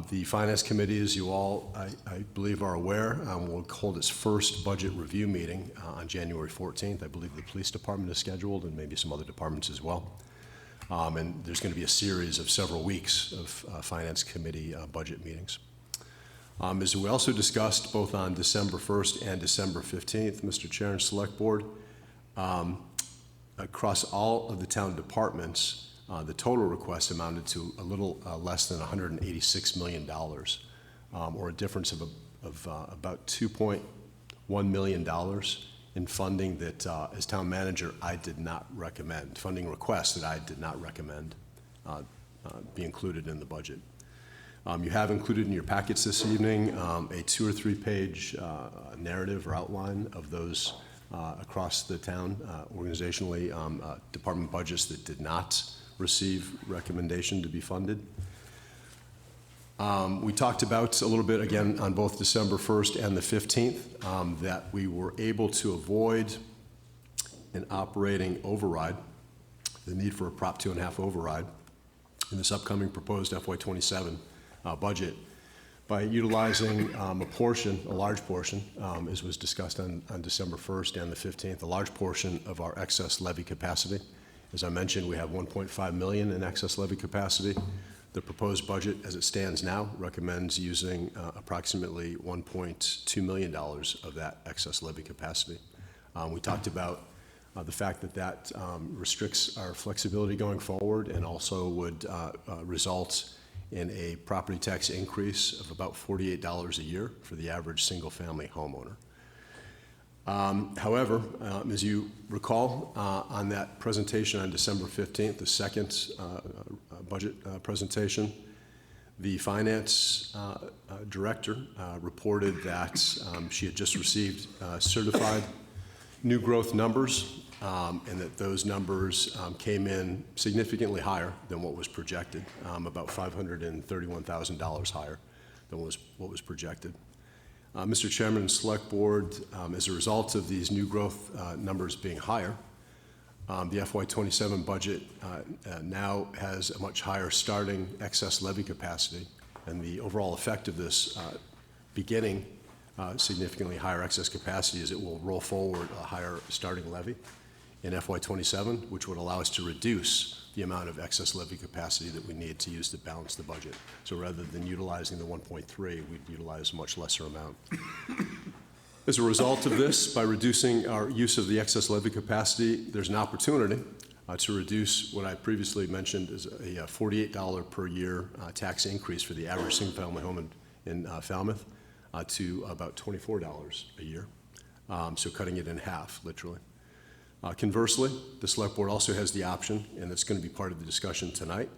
The Finance Committee, as you all, I believe, are aware, will hold its first budget review meeting on January 14th. I believe the Police Department is scheduled, and maybe some other departments as well. And there's going to be a series of several weeks of Finance Committee budget meetings. As we also discussed both on December 1st and December 15th, Mr. Chair and Select Board, across all of the town departments, the total request amounted to a little less than $186 million, or a difference of about $2.1 million in funding that, as town manager, I did not recommend, funding requests that I did not recommend be included in the budget. You have included in your packets this evening a 2 or 3 page narrative or outline of those across the town, organizationally, department budgets that did not receive recommendation to be funded. We talked about a little bit again on both December 1st and the 15th that we were able to avoid an operating override, the need for a Prop 2.5 override in this upcoming proposed FY27 budget by utilizing a large portion, as was discussed on December 1st and the 15th, a large portion of our excess levy capacity. As I mentioned, we have $1.5 million in excess levy capacity. The proposed budget, as it stands now, recommends using approximately $1.2 million of that excess levy capacity. We talked about the fact that restricts our flexibility going forward and also would result in a property tax increase of about $48 a year for the average single-family homeowner. However, as you recall, on that presentation on December 15th, the second budget presentation, the finance director reported that she had just received certified new growth numbers, and that those numbers came in significantly higher than what was projected, about $531,000 higher than what was projected. Mr. Chairman and Select Board, as a result of these new growth numbers being higher, the FY27 budget now has a much higher starting excess levy capacity, and the overall effect of this beginning significantly higher excess capacity is it will roll forward a higher starting levy in FY27, which would allow us to reduce the amount of excess levy capacity that we need to use to balance the budget. So rather than utilizing the 1.3, we'd utilize a much lesser amount. As a result of this, by reducing our use of the excess levy capacity, there's an opportunity to reduce what I previously mentioned as a $48 per year tax increase for the average single-family home in Falmouth to about $24 a year, so cutting it in half, literally. Conversely, the Select Board also has the option, and it's going to be part of the discussion tonight,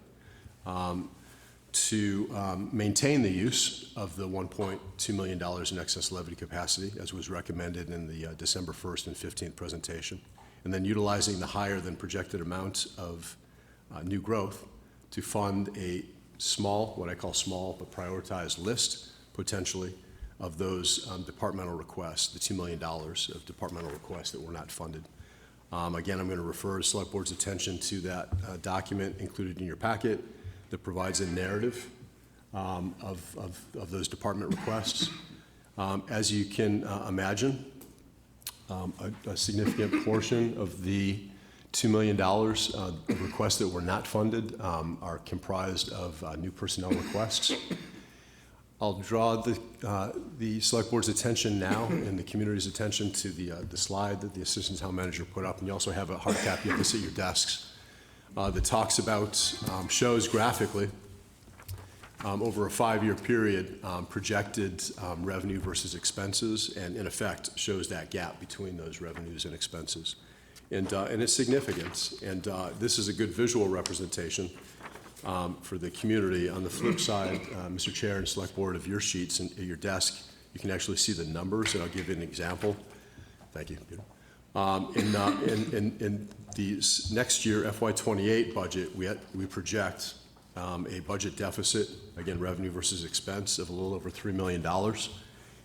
to maintain the use of the $1.2 million in excess levy capacity, as was recommended in the December 1st and 15th presentation, and then utilizing the higher than projected amount of new growth to fund a small, what I call small, but prioritized list, potentially, of those departmental requests, the $2 million of departmental requests that were not funded. Again, I'm going to refer Select Board's attention to that document included in your packet that provides a narrative of those department requests. As you can imagine, a significant portion of the $2 million of requests that were not funded are comprised of new personnel requests. I'll draw the Select Board's attention now and the community's attention to the slide that the Assistant Town Manager put up, and you also have a hard copy of this at your desks that talks about, shows graphically over a 5-year period projected revenue versus expenses, and in effect shows that gap between those revenues and expenses. And it's significant, and this is a good visual representation for the community. On the flip side, Mr. Chair and Select Board, of your sheets and at your desk, you can actually see the numbers, and I'll give you an example. Thank you, Peter. In the next year, FY28 budget, we project a budget deficit, again, revenue versus expense, of a little over $3 million.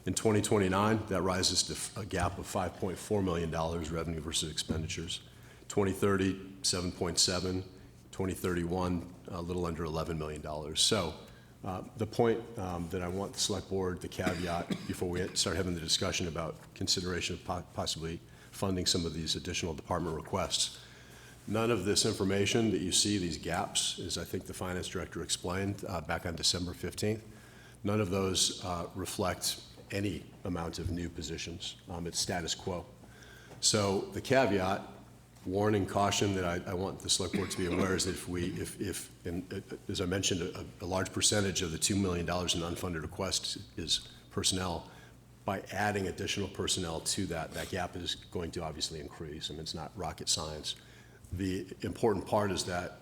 In 2029, that rises to a gap of $5.4 million revenue versus expenditures. 2030, 7.7. 2031, a little under $11 million. So the point that I want the Select Board, the caveat, before we start having the discussion about consideration of possibly funding some of these additional department requests, none of this information that you see, these gaps, as I think the Finance Director explained back on December 15th, none of those reflect any amount of new positions. It's status quo. So the caveat, warning, caution that I want the Select Board to be aware is that if as I mentioned, a large percentage of the $2 million in unfunded requests is personnel, by adding additional personnel to that gap is going to obviously increase. I mean, it's not rocket science. The important part is that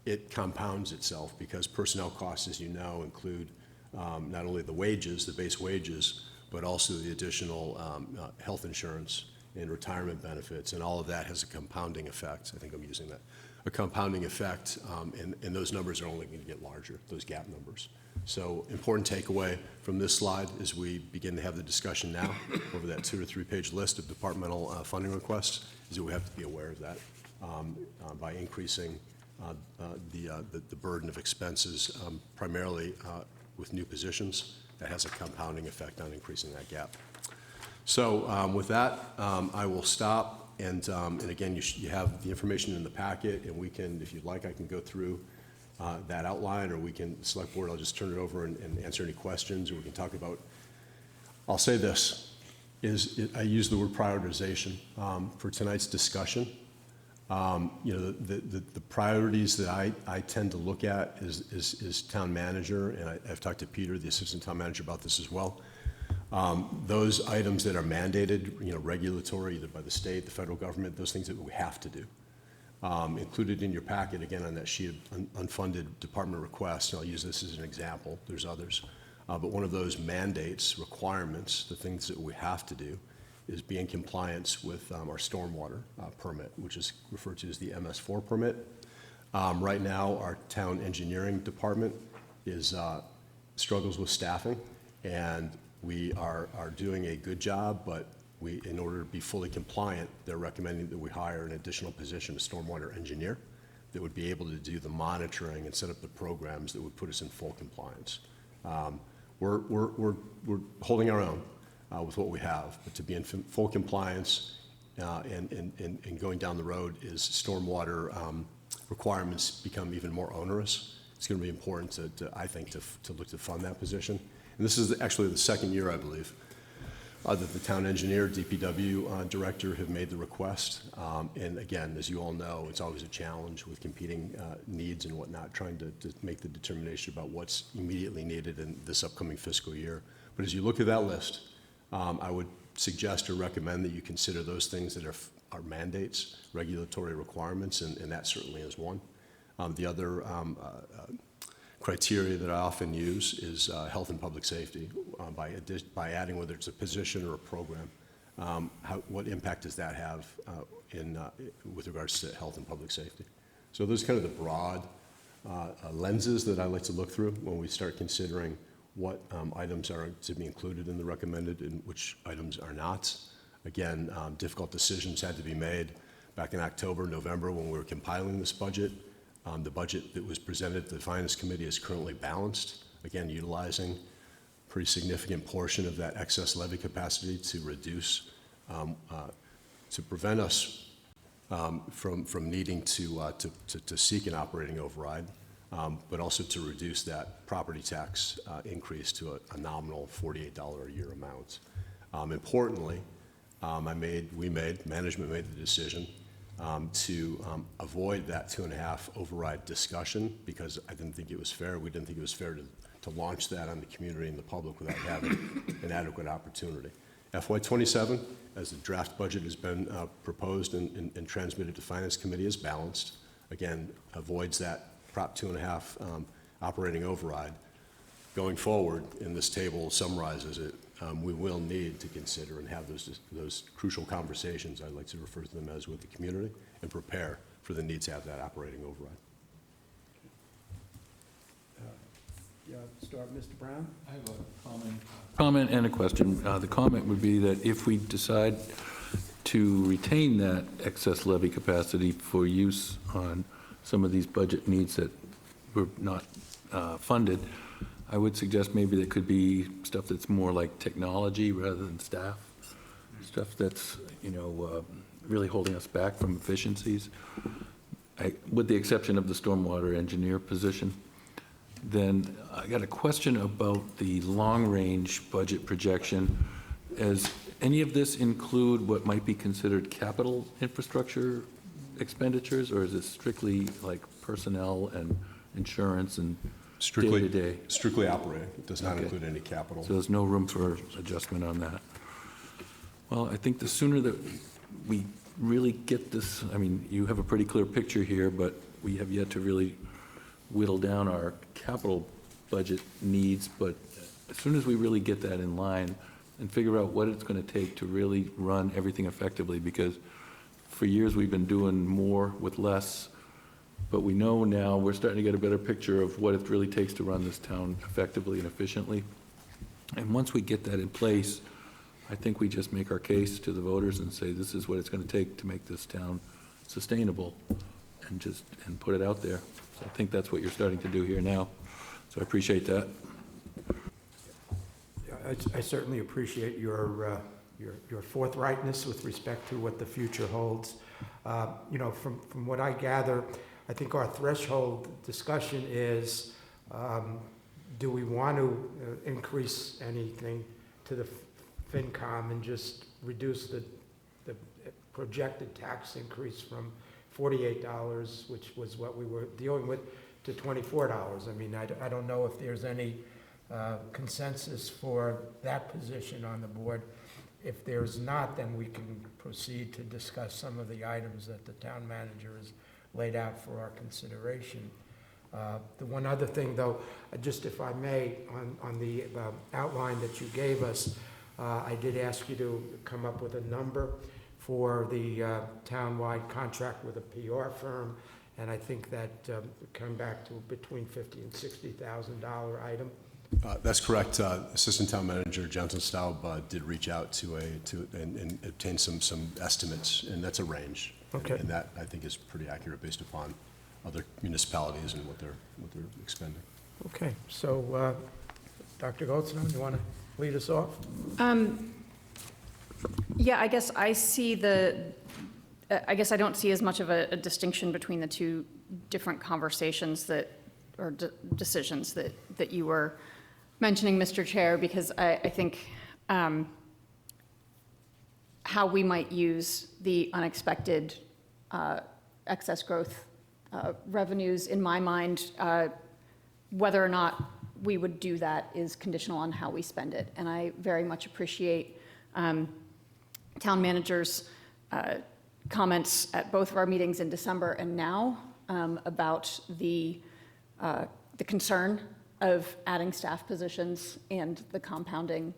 it compounds itself, because personnel costs, as you know, include not only the wages, the base wages, but also the additional health insurance and retirement benefits, and all of that has a compounding effect. I think I'm using that. A compounding effect, and those numbers are only going to get larger, those gap numbers. So important takeaway from this slide as we begin to have the discussion now over that 2 or 3 page list of departmental funding requests is that we have to be aware of that by increasing the burden of expenses, primarily with new positions. That has a compounding effect on increasing that gap. So with that, I will stop, and again, you have the information in the packet, and we can, if you'd like, I can go through that outline, or we can, Select Board, I'll just turn it over and answer any questions, or we can talk about, I'll say this, I use the word prioritization for tonight's discussion. You know, the priorities that I tend to look at is town manager, and I've talked to Peter, the assistant town manager, about this as well. Those items that are mandated, you know, regulatory, either by the state, the federal government, those things that we have to do. Included in your packet, again, on that sheet of unfunded department requests, and I'll use this as an example, there's others, but one of those mandates, requirements, the things that we have to do, is be in compliance with our stormwater permit, which is referred to as the MS4 permit. Right now, our town engineering department struggles with staffing, and we are doing a good job, but in order to be fully compliant, they're recommending that we hire an additional position, a stormwater engineer, that would be able to do the monitoring and set up the programs that would put us in full compliance. We're holding our own with what we have, but to be in full compliance and going down the road is stormwater requirements become even more onerous. It's going to be important I think, to look to fund that position. And this is actually the second year, I believe, that the town engineer, DPW director have made the request. And again, as you all know, it's always a challenge with competing needs and whatnot, trying to make the determination about what's immediately needed in this upcoming fiscal year. But as you look at that list, I would suggest or recommend that you consider those things that are mandates, regulatory requirements, and that certainly is one. The other criteria that I often use is health and public safety. By adding, whether it's a position or a program, what impact does that have with regards to health and public safety? So those are kind of the broad lenses that I like to look through when we start considering what items are to be included in the recommended and which items are not. Again, difficult decisions had to be made back in October, November, when we were compiling this budget. The budget that was presented to the Finance Committee is currently balanced, again, utilizing a pretty significant portion of that excess levy capacity to reduce, to prevent us from needing to seek an operating override, but also to reduce that property tax increase to a nominal $48 a year amount. Importantly, management made the decision to avoid that 2.5 override discussion because I didn't think it was fair. We didn't think it was fair to launch that on the community and the public without having an adequate opportunity. FY27, as the draft budget has been proposed and transmitted to Finance Committee, is balanced. Again, avoids that Prop 2.5 operating override. Going forward, in this table summarizes it, we will need to consider and have those crucial conversations, I'd like to refer to them as, with the community and prepare for the need to have that operating override. Start, Mr. Brown? I have a comment and a question. The comment would be that if we decide to retain that excess levy capacity for use on some of these budget needs that were not funded, I would suggest maybe there could be stuff that's more like technology rather than staff, stuff that's, really holding us back from efficiencies, with the exception of the stormwater engineer position. Then I got a question about the long-range budget projection. Does any of this include what might be considered capital infrastructure expenditures, or is it strictly like personnel and insurance and day-to-day? Strictly operating. It does not include any capital. So there's no room for adjustment on that. Well, I think the sooner that we really get this, you have a pretty clear picture here, but we have yet to really whittle down our capital budget needs, but as soon as we really get that in line and figure out what it's going to take to really run everything effectively, because for years we've been doing more with less, but we know now we're starting to get a better picture of what it really takes to run this town effectively and efficiently. And once we get that in place, I think we just make our case to the voters and say this is what it's going to take to make this town sustainable, and put it out there. So I think that's what you're starting to do here now. So I appreciate that. I certainly appreciate your forthrightness with respect to what the future holds. From what I gather, I think our threshold discussion is, do we want to increase anything to the FinCom and just reduce the projected tax increase from $48, which was what we were dealing with, to $24. I don't know if there's any consensus for that position on the board. If there's not, then we can proceed to discuss some of the items that the town manager has laid out for our consideration. The one other thing, though, just if I may, on the outline that you gave us, I did ask you to come up with a number for the town-wide contract with a PR firm, and I think that came back to between $50,000 and $60,000 item. That's correct. Assistant Town Manager Johnson Staub did reach out and obtain some estimates, and that's a range. Okay. And that I think is pretty accurate based upon other municipalities and what they're expending. Okay. So, Dr. Goldstone, you want to lead us off? Yeah, I guess I don't see as much of a distinction between the two different conversations or decisions that you were mentioning, Mr. Chair, because I think how we might use the unexpected excess growth revenues, in my mind, whether or not we would do that is conditional on how we spend it. And I very much appreciate town manager's comments at both of our meetings in December and now about the concern of adding staff positions and the compounding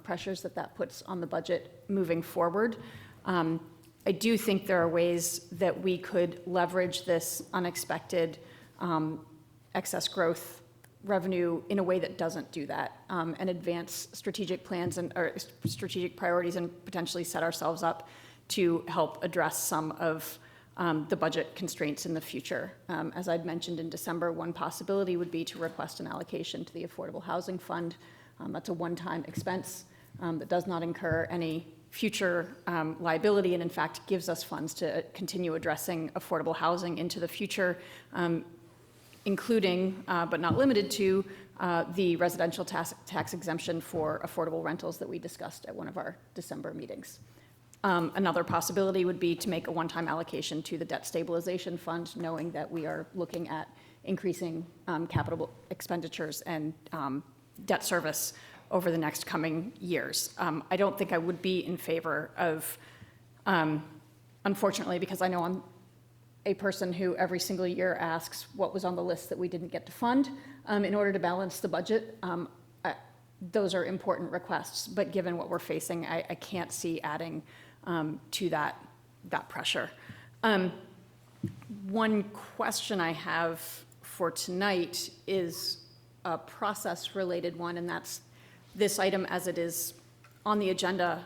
pressures that puts on the budget moving forward. I do think there are ways that we could leverage this unexpected excess growth revenue in a way that doesn't do that, and advance strategic plans or strategic priorities and potentially set ourselves up to help address some of the budget constraints in the future. As I'd mentioned in December, one possibility would be to request an allocation to the Affordable Housing Fund. That's a one-time expense that does not incur any future liability, and in fact gives us funds to continue addressing affordable housing into the future, including, but not limited to, the residential tax exemption for affordable rentals that we discussed at one of our December meetings. Another possibility would be to make a one-time allocation to the debt stabilization fund, knowing that we are looking at increasing capital expenditures and debt service over the next coming years. I don't think I would be in favor of, unfortunately, because I know I'm a person who every single year asks what was on the list that we didn't get to fund in order to balance the budget. Those are important requests, but given what we're facing, I can't see adding to that pressure. One question I have for tonight is a process-related one, and that's this item as it is on the agenda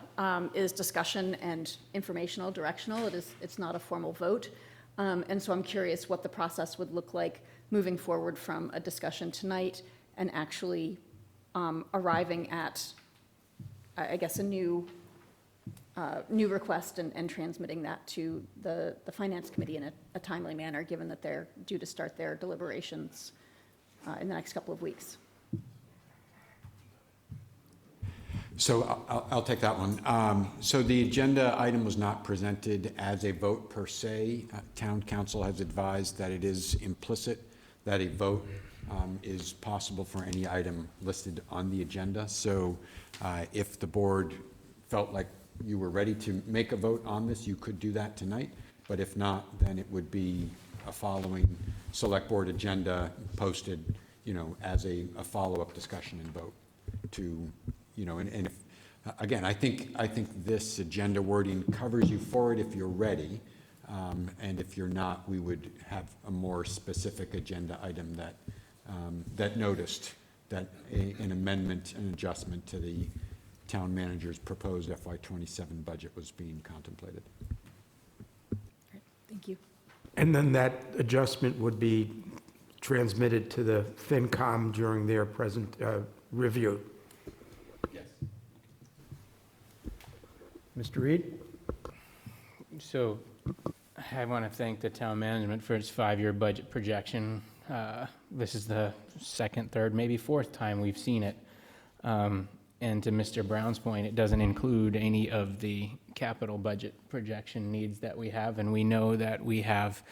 is discussion and informational, directional. It's not a formal vote. And so I'm curious what the process would look like moving forward from a discussion tonight and actually arriving at, I guess, a new request and transmitting that to the Finance Committee in a timely manner, given that they're due to start their deliberations in the next couple of weeks. So I'll take that one. So the agenda item was not presented as a vote per se. Town council has advised that it is implicit that a vote is possible for any item listed on the agenda. So if the board felt like you were ready to make a vote on this, you could do that tonight. But if not, then it would be a following select board agenda posted, as a follow-up discussion and vote to, and if, again, I think this agenda wording covers you for it if you're ready. And if you're not, we would have a more specific agenda item that noticed that an amendment, an adjustment to the town manager's proposed FY27 budget was being contemplated. Great. Thank you. And then that adjustment would be transmitted to the FinCom during their present review. Yes. Mr. Reed? So I want to thank the town management for its 5-year budget projection. This is the second, third, maybe fourth time we've seen it. And to Mr. Brown's point, it doesn't include any of the capital budget projection needs that we have. And we know that we have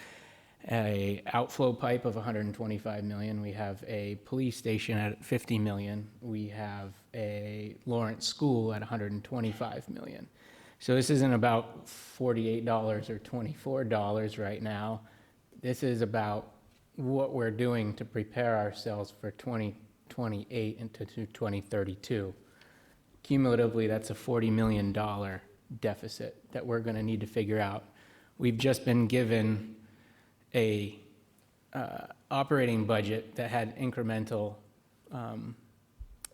a outflow pipe of 125 million. We have a police station at 50 million. We have a Lawrence School at 125 million. So this isn't about $48 or $24 right now. This is about what we're doing to prepare ourselves for 2028 into 2032. Cumulatively, that's a $40 million deficit that we're going to need to figure out. We've just been given a operating budget that had incremental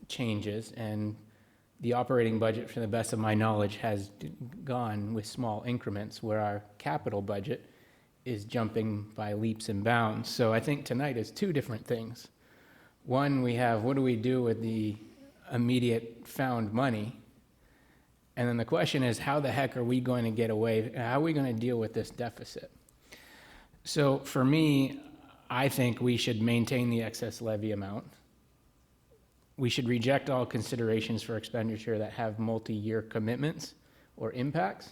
changes, and the operating budget, to the best of my knowledge, has gone with small increments, where our capital budget is jumping by leaps and bounds. So I think tonight is two different things. One, we have, what do we do with the immediate found money? And then the question is, how the heck are we going to get away? How are we going to deal with this deficit? So for me, I think we should maintain the excess levy amount. We should reject all considerations for expenditure that have multi-year commitments or impacts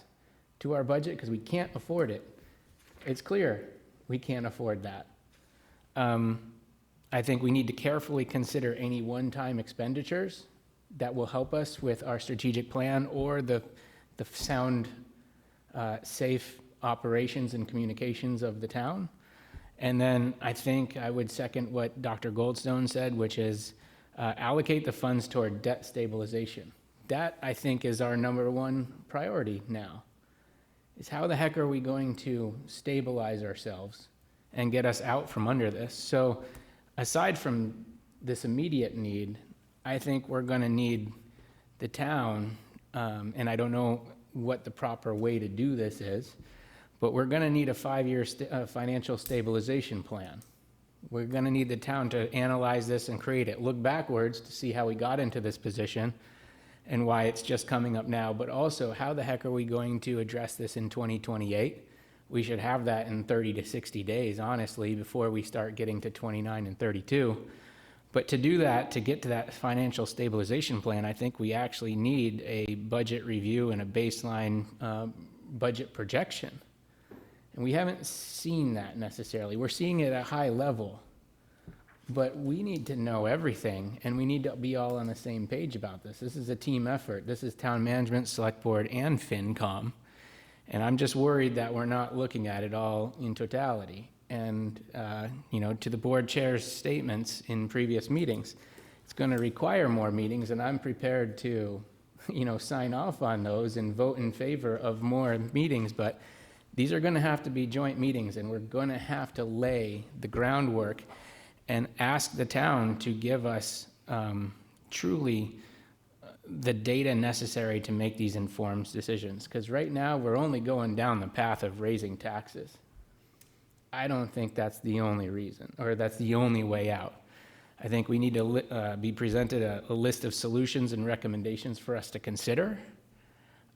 to our budget, because we can't afford it. It's clear we can't afford that. I think we need to carefully consider any one-time expenditures that will help us with our strategic plan or the sound, safe operations and communications of the town. And then I think I would second what Dr. Goldstone said, which is allocate the funds toward debt stabilization. That, I think, is our number one priority now, is how the heck are we going to stabilize ourselves and get us out from under this? So aside from this immediate need, I think we're going to need the town, and I don't know what the proper way to do this is, but we're going to need a 5-year financial stabilization plan. We're going to need the town to analyze this and create it, look backwards to see how we got into this position, and why it's just coming up now, but also how the heck are we going to address this in 2028? We should have that in 30 to 60 days, honestly, before we start getting to 29 and 32. But to do that, to get to that financial stabilization plan, I think we actually need a budget review and a baseline budget projection. And we haven't seen that necessarily. We're seeing it at a high level, but we need to know everything, and we need to be all on the same page about this. This is a team effort. This is town management, select board, and FinCom. And I'm just worried that we're not looking at it all in totality. And, to the board chair's statements in previous meetings, it's going to require more meetings, and I'm prepared to, sign off on those and vote in favor of more meetings. But these are going to have to be joint meetings, and we're going to have to lay the groundwork and ask the town to give us truly the data necessary to make these informed decisions. Because right now, we're only going down the path of raising taxes. I don't think that's the only reason, or that's the only way out. I think we need to be presented a list of solutions and recommendations for us to consider.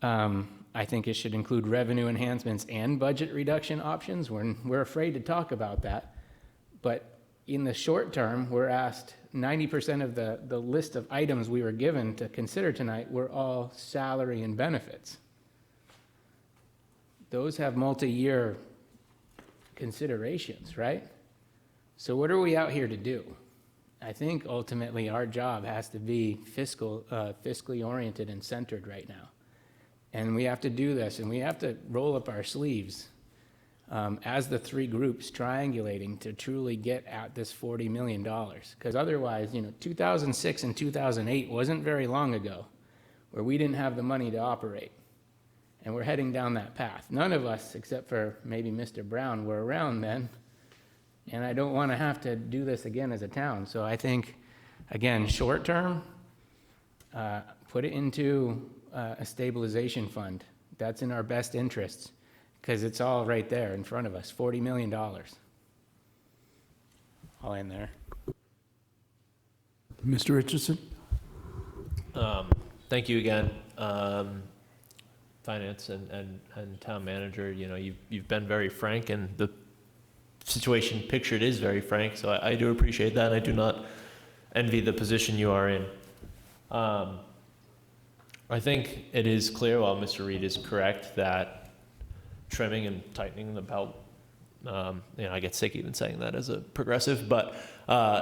I think it should include revenue enhancements and budget reduction options. We're afraid to talk about that. But in the short term, we're asked 90% of the list of items we were given to consider tonight were all salary and benefits. Those have multi-year considerations, right? So what are we out here to do? I think ultimately our job has to be fiscally oriented and centered right now. And we have to do this, and we have to roll up our sleeves as the three groups triangulating to truly get at this $40 million. Because otherwise, 2006 and 2008 wasn't very long ago where we didn't have the money to operate. And we're heading down that path. None of us, except for maybe Mr. Brown, were around then. And I don't want to have to do this again as a town. So I think, again, short term, put it into a stabilization fund. That's in our best interests, because it's all right there in front of us, $40 million. I'll end there. Mr. Richardson? Thank you again. Finance and town manager, you've been very frank, and the situation pictured is very frank, so I do appreciate that. I do not envy the position you are in. I think it is clear, while Mr. Reed is correct, that trimming and tightening the belt, I get sick even saying that as a progressive, but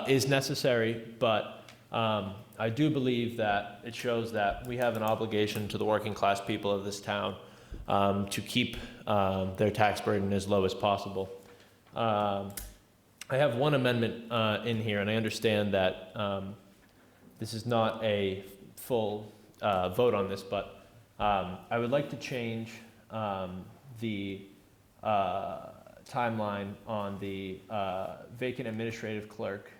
is necessary. But I do believe that it shows that we have an obligation to the working class people of this town to keep their tax burden as low as possible. I have one amendment in here, and I understand that this is not a full vote on this, but I would like to change the timeline on the vacant administrative clerk,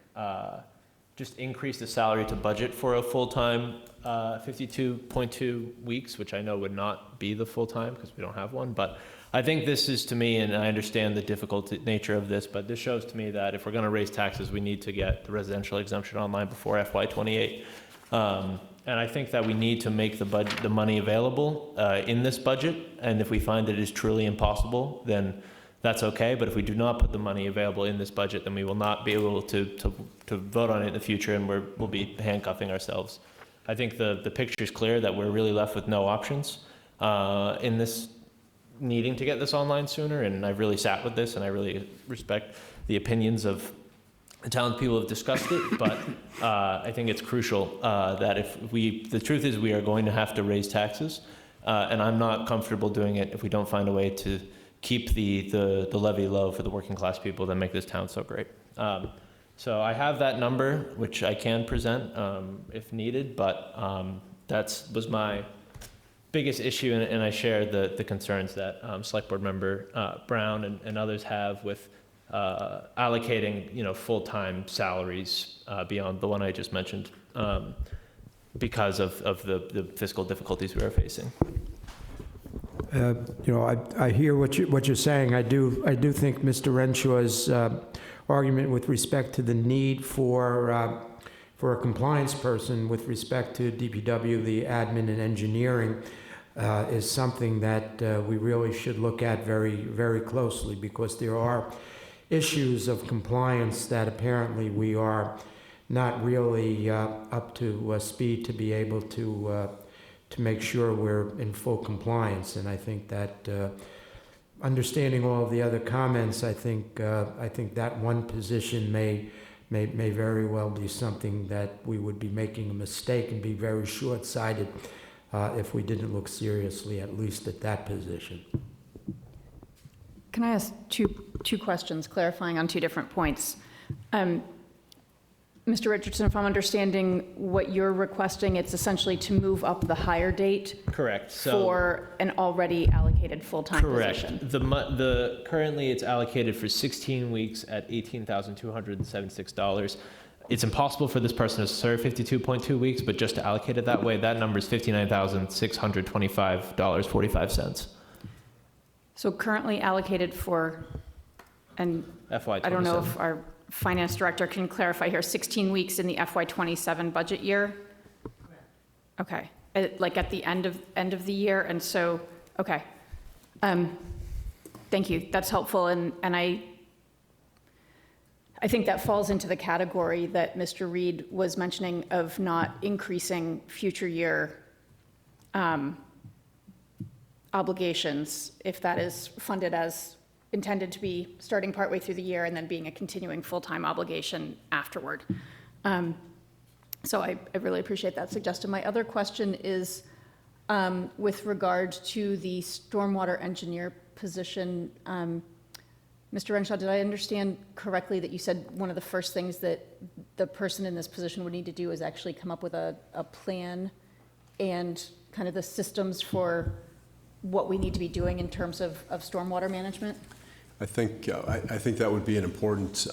just increase the salary to budget for a full-time 52.2 weeks, which I know would not be the full-time because we don't have one. But I think this is, to me, and I understand the difficult nature of this, but this shows to me that if we're going to raise taxes, we need to get the residential exemption online before FY28. And I think that we need to make the money available in this budget. And if we find that it is truly impossible, then that's okay. But if we do not put the money available in this budget, then we will not be able to vote on it in the future, and we'll be handcuffing ourselves. I think the picture is clear that we're really left with no options in this needing to get this online sooner. And I've really sat with this, and I really respect the opinions of the townspeople have discussed it, but I think it's crucial that the truth is we are going to have to raise taxes, and I'm not comfortable doing it if we don't find a way to keep the levy low for the working class people that make this town so great. So I have that number, which I can present if needed, but that was my biggest issue, and I share the concerns that Select Board Member Brown and others have with allocating, full-time salaries beyond the one I just mentioned because of the fiscal difficulties we are facing. I hear what you're saying. I do think Mr. Renshaw's argument with respect to the need for for a compliance person with respect to DPW, the admin and engineering, is something that we really should look at very, very closely, because there are issues of compliance that apparently we are not really up to speed to be able to make sure we're in full compliance. And I think that understanding all of the other comments, I think that one position may very well be something that we would be making a mistake and be very short-sighted if we didn't look seriously, at least at that position. Can I ask two questions, clarifying on two different points? Mr. Richardson, if I'm understanding what you're requesting, it's essentially to move up the hire date. Correct. For an already allocated full-time position. Correct. Currently it's allocated for 16 weeks at $18,276. It's impossible for this person to serve 52.2 weeks, but just to allocate it that way, that number is $59,625.45. So currently allocated for, and FY27. I don't know if our finance director can clarify here, 16 weeks in the FY27 budget year? Okay, like at the end of the year, and so, okay. Thank you, that's helpful, and I think that falls into the category that Mr. Reed was mentioning of not increasing future year obligations, if that is funded as intended to be starting partway through the year and then being a continuing full-time obligation afterward. So I really appreciate that suggestion. My other question is with regard to the stormwater engineer position. Mr. Renshaw, did I understand correctly that you said one of the first things that the person in this position would need to do is actually come up with a plan and kind of the systems for what we need to be doing in terms of stormwater management? I think that would be an important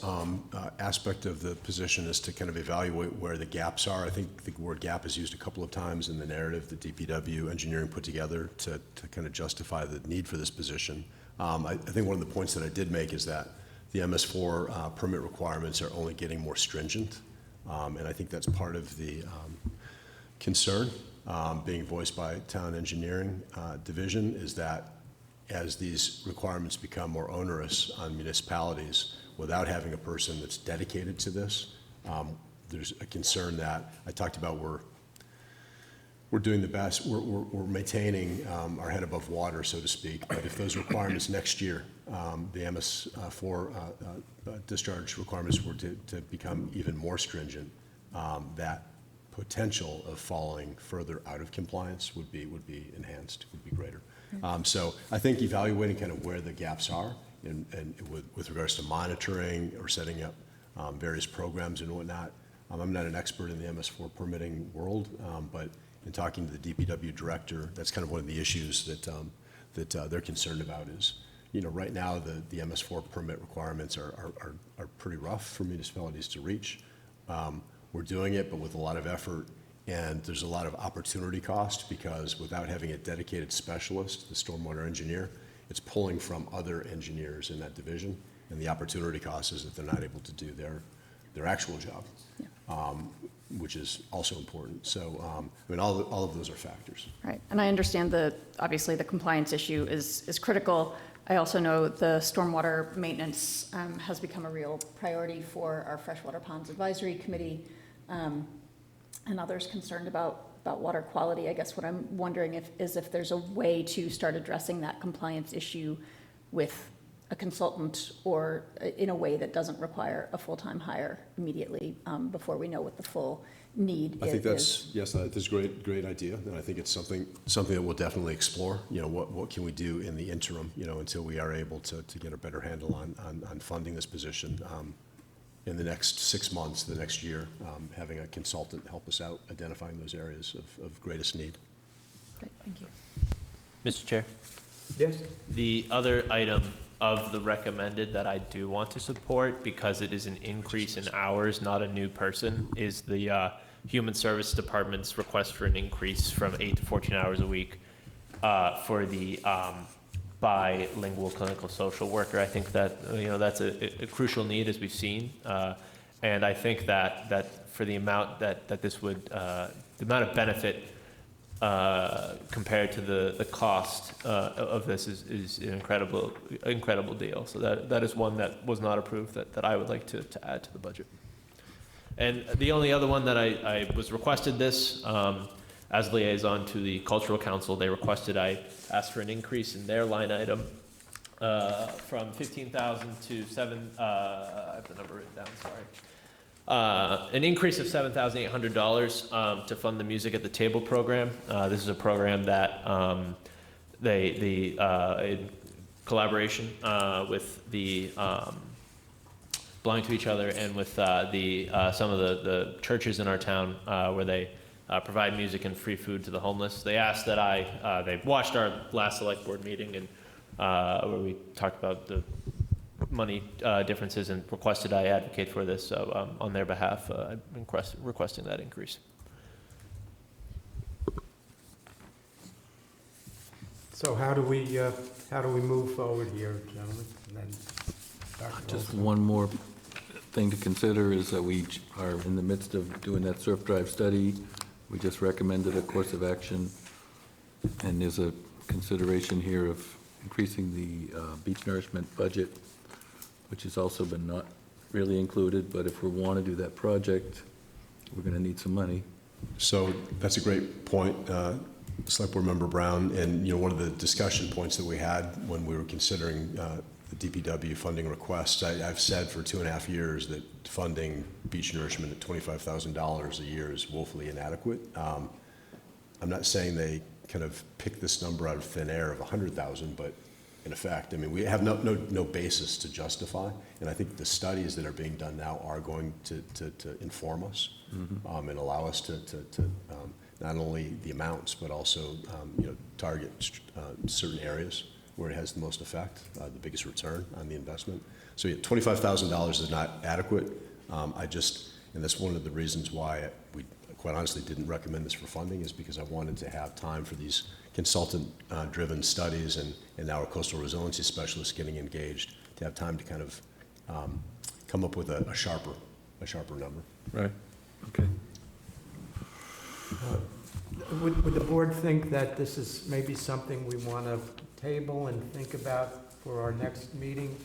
aspect of the position, is to kind of evaluate where the gaps are. I think the word gap is used a couple of times in the narrative that DPW engineering put together to kind of justify the need for this position. I think one of the points that I did make is that the MS4 permit requirements are only getting more stringent, and I think that's part of the concern being voiced by Town Engineering Division, is that as these requirements become more onerous on municipalities, without having a person that's dedicated to this, there's a concern that I talked about we're doing the best, we're maintaining our head above water, so to speak, but if those requirements next year, the MS4 discharge requirements were to become even more stringent, that potential of falling further out of compliance would be enhanced, would be greater. So I think evaluating kind of where the gaps are and with regards to monitoring or setting up various programs and whatnot. I'm not an expert in the MS4 permitting world, but in talking to the DPW director, that's kind of one of the issues that they're concerned about is, right now the MS4 permit requirements are pretty rough for municipalities to reach. We're doing it, but with a lot of effort. And there's a lot of opportunity cost, because without having a dedicated specialist, the stormwater engineer, it's pulling from other engineers in that division. And the opportunity cost is that they're not able to do their actual job, which is also important. So, all of those are factors. Right, and I understand obviously the compliance issue is critical. I also know the stormwater maintenance has become a real priority for our Freshwater Ponds Advisory Committee. And others concerned about water quality. I guess what I'm wondering is if there's a way to start addressing that compliance issue with a consultant, or in a way that doesn't require a full-time hire immediately before we know what the full need is. I think that's a great idea, and I think it's something that we'll definitely explore. What can we do in the interim, until we are able to get a better handle on funding this position. In the next 6 months, the next year, having a consultant help us out identifying those areas of greatest need. Great, thank you. Mr. Chair? Yes. The other item of the recommended that I do want to support, because it is an increase in hours, not a new person, is the Human Service Department's request for an increase from 8 to 14 hours a week for the bilingual clinical social worker. I think that that's a crucial need, as we've seen, and I think that for the amount that this would, the amount of benefit compared to the cost of this is an incredible deal. So that is one that was not approved that I would like to add to the budget. And the only other one that I was requested this, as liaison to the Cultural Council, they requested I ask for an increase in their line item from 15,000 to I have the number written down, sorry. An increase of $7,800 to fund the Music at the Table program. This is a program that in collaboration with the Belonging to Each Other and with some of the churches in our town where they provide music and free food to the homeless. They asked that they watched our last select board meeting and where we talked about the money differences and requested I advocate for this. So on their behalf, I'm requesting that increase. So how do we move forward here, gentlemen? And then Dr. Just Olson. one more thing to consider is that we are in the midst of doing that surf drive study. We just recommended a course of action, and there's a consideration here of increasing the beach nourishment budget, which has also been not really included, but if we want to do that project, we're going to need some money. So that's a great point, Select Board Member Brown. And one of the discussion points that we had when we were considering the DPW funding requests, I've said for 2.5 years that funding beach nourishment at $25,000 a year is woefully inadequate. I'm not saying they kind of pick this number out of thin air of 100,000, but in effect, I mean, we have no basis to justify, and I think the studies that are being done now are going to inform us and allow us to not only the amounts, but also target certain areas where it has the most effect, the biggest return on the investment. So yeah, $25,000 is not adequate. And that's one of the reasons why we quite honestly didn't recommend this for funding, is because I wanted to have time for these consultant-driven studies and now our coastal resiliency specialists getting engaged to have time to kind of come up with a sharper number. Right. Okay. Would the board think that this is maybe something we want to table and think about for our next meeting,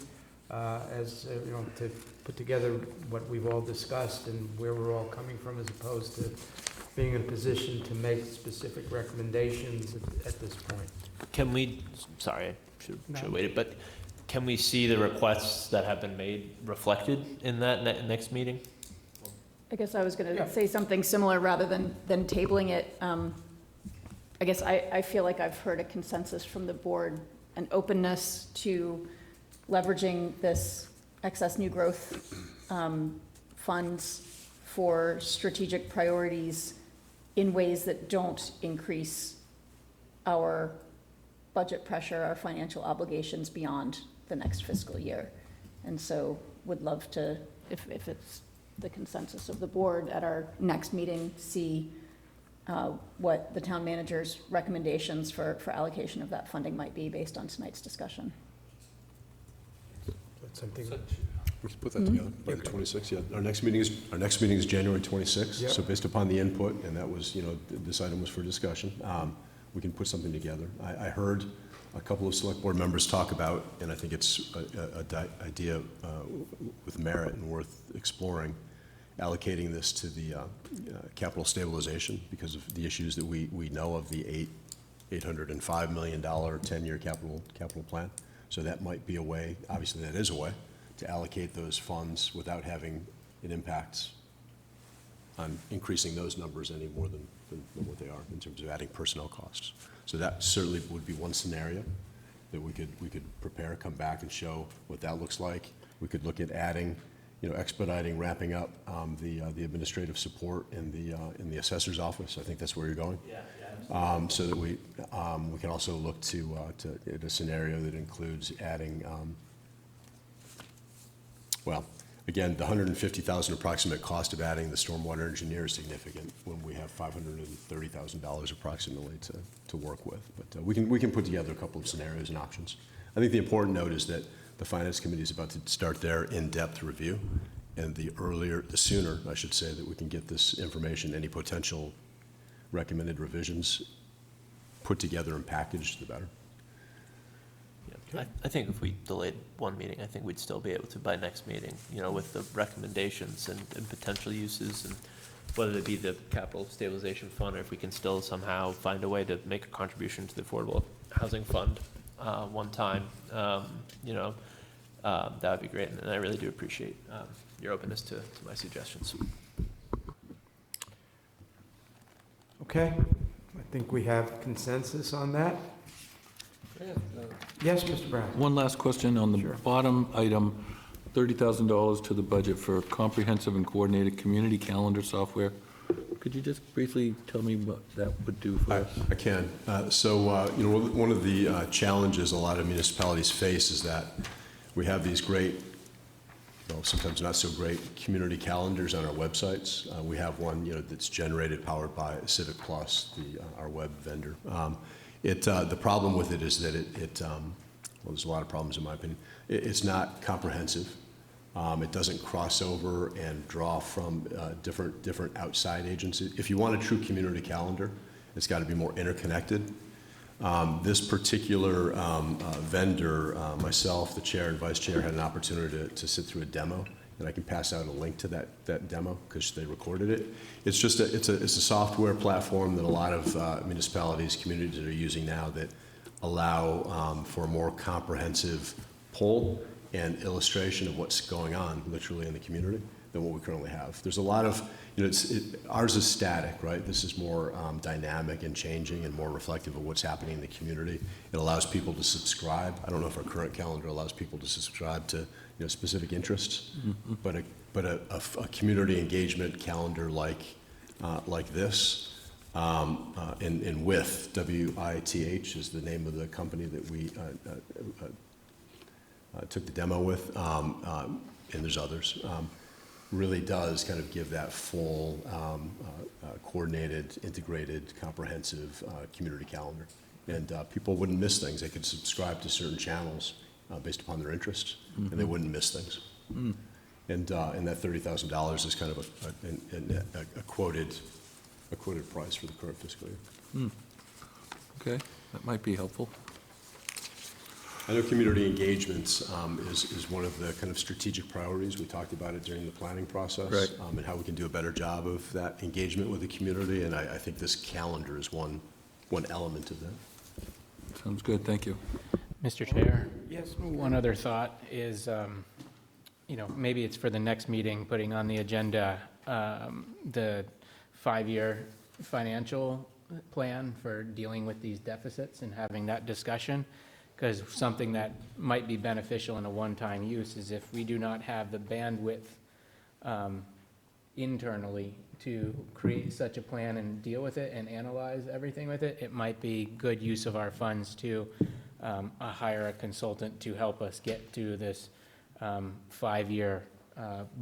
to put together what we've all discussed and where we're all coming from, as opposed to being in a position to make specific recommendations at this point? Can we, sorry, I should have waited, but can we see the requests that have been made reflected in that next meeting? I guess I was going to say something similar rather than tabling it. I guess I feel like I've heard a consensus from the board, an openness to leveraging this excess new growth funds for strategic priorities in ways that don't increase our budget pressure, our financial obligations beyond the next fiscal year. And so would love to, if it's the consensus of the board, at our next meeting, see what the town manager's recommendations for allocation of that funding might be based on tonight's discussion. That's something. We can put that together by the 26th. Yeah, our next meeting is January 26th. Yep. So based upon the input, and that was, this item was for discussion, we can put something together. I heard a couple of select board members talk about, and I think it's an idea with merit and worth exploring, allocating this to the capital stabilization because of the issues that we know of, the $805 million 10-year capital plan. So that might be a way, obviously that is a way, to allocate those funds without having an impact on increasing those numbers any more than what they are in terms of adding personnel costs. So that certainly would be one scenario that we could prepare, come back and show what that looks like. We could look at adding, expediting, ramping up the administrative support in the assessor's office. I think that's where you're going. Yeah. So that we can also look to a scenario that includes adding. Well, again, the $150,000 approximate cost of adding the stormwater engineer is significant when we have $530,000 approximately to work with. But we can put together a couple of scenarios and options. I think the important note is that the Finance Committee is about to start their in-depth review, And the sooner, I should say, that we can get this information, any potential recommended revisions put together and packaged, the better. I think if we delayed one meeting, I think we'd still be able to by next meeting, with the recommendations and potential uses, and whether it be the capital stabilization fund, or if we can still somehow find a way to make a contribution to the affordable housing fund one time, that would be great. And I really do appreciate your openness to my suggestions. Okay, I think we have consensus on that. Yes, Mr. Brown. One last question on the bottom item, $30,000 to the budget for comprehensive and coordinated community calendar software. Could you just briefly tell me what that would do for us? I can. One of the challenges a lot of municipalities face is that we have these great, sometimes not so great community calendars on our websites. We have one, that's generated, powered by Civic Plus, our web vendor. The problem with it is that there's a lot of problems in my opinion. It's not comprehensive. It doesn't cross over and draw from different outside agencies. If you want a true community calendar, it's got to be more interconnected. This particular vendor, myself, the chair and vice chair, had an opportunity to sit through a demo, and I can pass out a link to that demo because they recorded it. It's just it's a software platform that a lot of municipalities, communities are using now that allow for a more comprehensive poll and illustration of what's going on literally in the community than what we currently have. There's a lot of, ours is static, right? This is more dynamic and changing and more reflective of what's happening in the community. It allows people to subscribe. I don't know if our current calendar allows people to subscribe to specific interests, but a community engagement calendar like this, and WITH, W-I-T-H is the name of the company that we took the demo with, and there's others, really does kind of give that full, coordinated, integrated, comprehensive community calendar. And people wouldn't miss things. They could subscribe to certain channels based upon their interests, and they wouldn't miss things. And that $30,000 is kind of a quoted price for the current fiscal year. Okay, that might be helpful. I know community engagements is one of the kind of strategic priorities. We talked about it during the planning process, right. And how we can do a better job of that engagement with the community. And I think this calendar is one element of that. Sounds good. Thank you. Mr. Chair? Yes. One other thought is, maybe it's for the next meeting, putting on the agenda the 5-year financial plan for dealing with these deficits and having that discussion. Because something that might be beneficial in a one-time use is if we do not have the bandwidth internally to create such a plan and deal with it and analyze everything with it, it might be good use of our funds to hire a consultant to help us get to this 5-year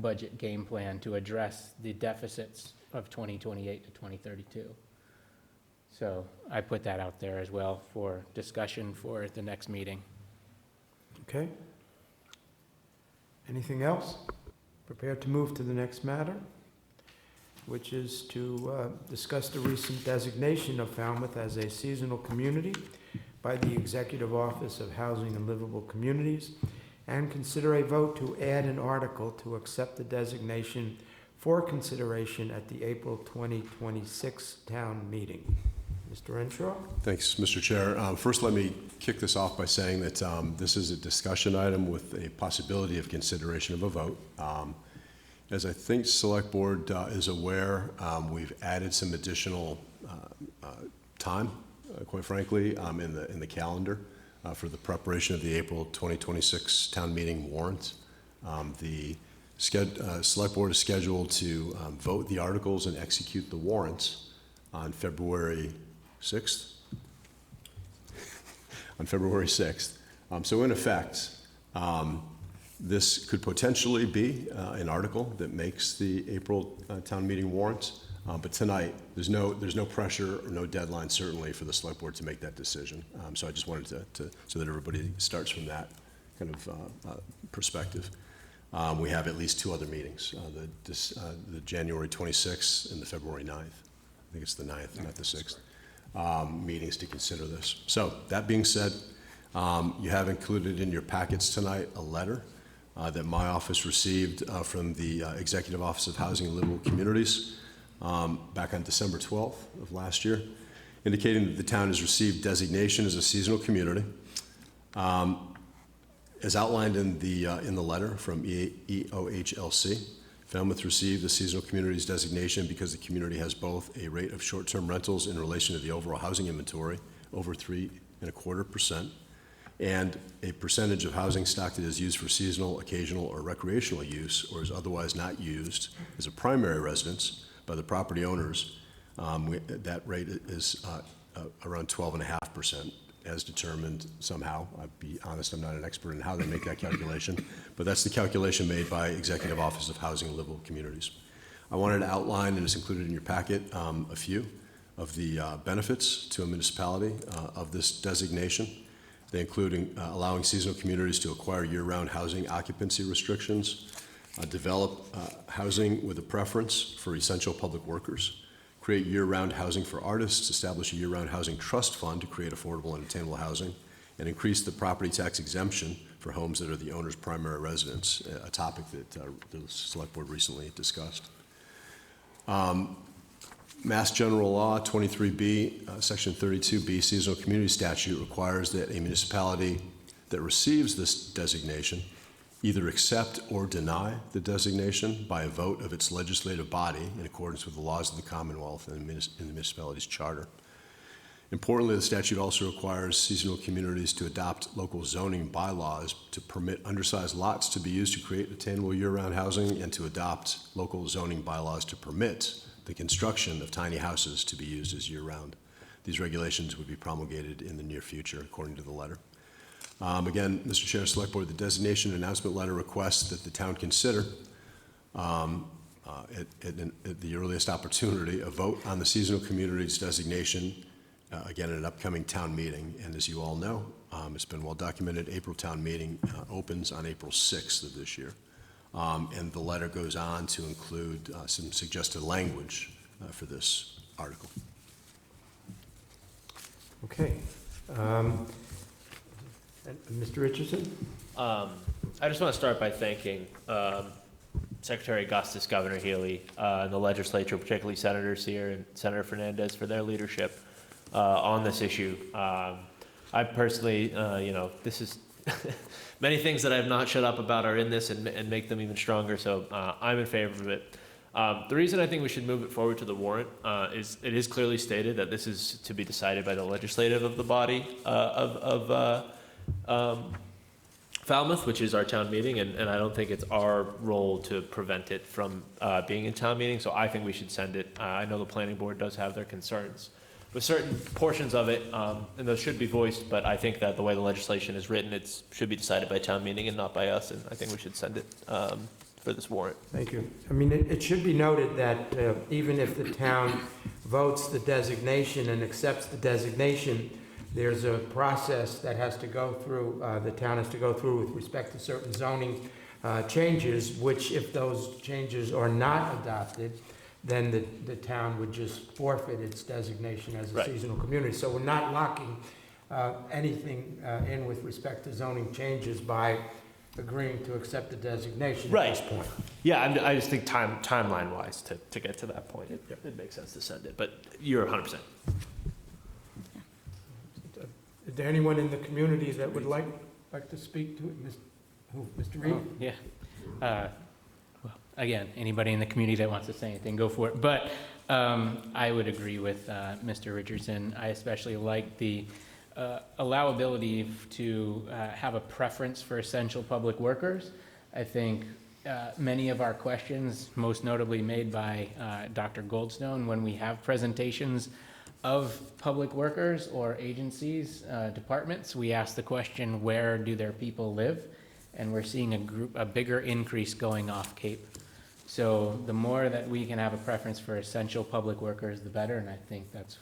budget game plan to address the deficits of 2028 to 2032. So I put that out there as well for discussion for the next meeting. Okay. Anything else? Prepared to move to the next matter, which is to discuss the recent designation of Falmouth as a seasonal community by the Executive Office of Housing and Livable Communities, and consider a vote to add an article to accept the designation for consideration at the April 2026 town meeting. Mr. Renshaw? Thanks, Mr. Chair. First, let me kick this off by saying that this is a discussion item with a possibility of consideration of a vote. As I think Select Board is aware, we've added some additional time, quite frankly, in the calendar for the preparation of the April 2026 town meeting warrant. The Select Board is scheduled to vote the articles and execute the warrants on February 6th. On February 6th. So in effect, this could potentially be an article that makes the April town meeting warrant. But tonight, there's no pressure or no deadline certainly for the Select Board to make that decision. So I just wanted to so that everybody starts from that kind of perspective. We have at least 2 other meetings, the January 26th and the February 9th. I think it's the 9th, not the 6th, meetings to consider this. So that being said, you have included in your packets tonight a letter that my office received from the Executive Office of Housing and Livable Communities back on December 12th of last year, indicating that the town has received designation as a seasonal community. As outlined in the letter from EOHLC, Falmouth received the seasonal communities designation because the community has both a rate of short-term rentals in relation to the overall housing inventory, over 3.25%, and a percentage of housing stock that is used for seasonal, occasional, or recreational use, or is otherwise not used as a primary residence by the property owners. That rate is around 12.5%, as determined somehow. I'll be honest, I'm not an expert in how they make that calculation, but that's the calculation made by Executive Office of Housing and Livable Communities. I wanted to outline, and it's included in your packet, a few of the benefits to a municipality of this designation. They include allowing seasonal communities to acquire year-round housing occupancy restrictions, develop housing with a preference for essential public workers, create year-round housing for artists, establish a year-round housing trust fund to create affordable and attainable housing, and increase the property tax exemption for homes that are the owner's primary residence, a topic that the Select Board recently discussed. Mass General Law 23B, Section 32B, Seasonal Community Statute requires that a municipality that receives this designation either accept or deny the designation by a vote of its legislative body in accordance with the laws of the Commonwealth and the municipality's charter. Importantly, the statute also requires seasonal communities to adopt local zoning bylaws to permit undersized lots to be used to create attainable year-round housing, and to adopt local zoning bylaws to permit the construction of tiny houses to be used as year-round. These regulations would be promulgated in the near future, according to the letter. Again, Mr. Chair, Select Board, the designation announcement letter requests that the town consider, at the earliest opportunity, a vote on the seasonal communities designation, again, at an upcoming town meeting. And as you all know, it's been well documented, April town meeting opens on April 6th of this year. And the letter goes on to include some suggested language for this article. Okay. Mr. Richardson? I just want to start by thanking Secretary Augustus, Governor Healy, and the legislature, particularly senators here and Senator Fernandez, for their leadership on this issue. I personally, this is many things that I have not shut up about are in this and make them even stronger, so I'm in favor of it. The reason I think we should move it forward to the warrant is it is clearly stated that this is to be decided by the legislative of the body of Falmouth, which is our town meeting, and I don't think it's our role to prevent it from being in town meeting, so I think we should send it. I know the planning board does have their concerns with certain portions of it, and those should be voiced, but I think that the way the legislation is written, it should be decided by town meeting and not by us, and I think we should send it for this warrant. Thank you. I mean, it should be noted that even if the town votes the designation and accepts the designation, there's a process that has to go through, the town has to go through with respect to certain zoning changes, which if those changes are not adopted, then the town would just forfeit its designation as a seasonal community. So we're not locking anything in with respect to zoning changes by agreeing to accept the designation at this point. Yeah, I just think timeline-wise, to get to that point, it makes sense to send it, but you're 100%. Is there anyone in the community that would like to speak to it? Mr. Reed? Yeah. Well, again, anybody in the community that wants to say anything, go for it. But I would agree with Mr. Richardson. I especially like the allowability to have a preference for essential public workers. I think many of our questions, most notably made by Dr. Goldstone, when we have presentations of public workers or agencies, departments, we ask the question, where do their people live? And we're seeing a bigger increase going off Cape. So the more that we can have a preference for essential public workers, the better, and I think that's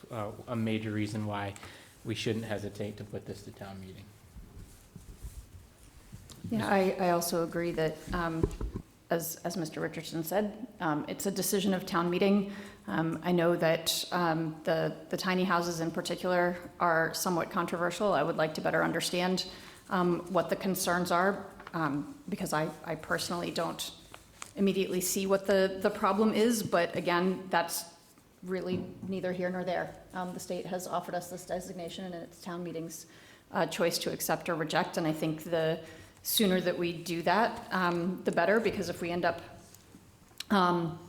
a major reason why we shouldn't hesitate to put this to town meeting. Yeah, I also agree that, as Mr. Richardson said, it's a decision of town meeting. I know that the tiny houses in particular are somewhat controversial. I would like to better understand what the concerns are, because I personally don't immediately see what the problem is, but again, that's really neither here nor there. The state has offered us this designation, and it's town meeting's choice to accept or reject, and I think the sooner that we do that, the better, because if we end up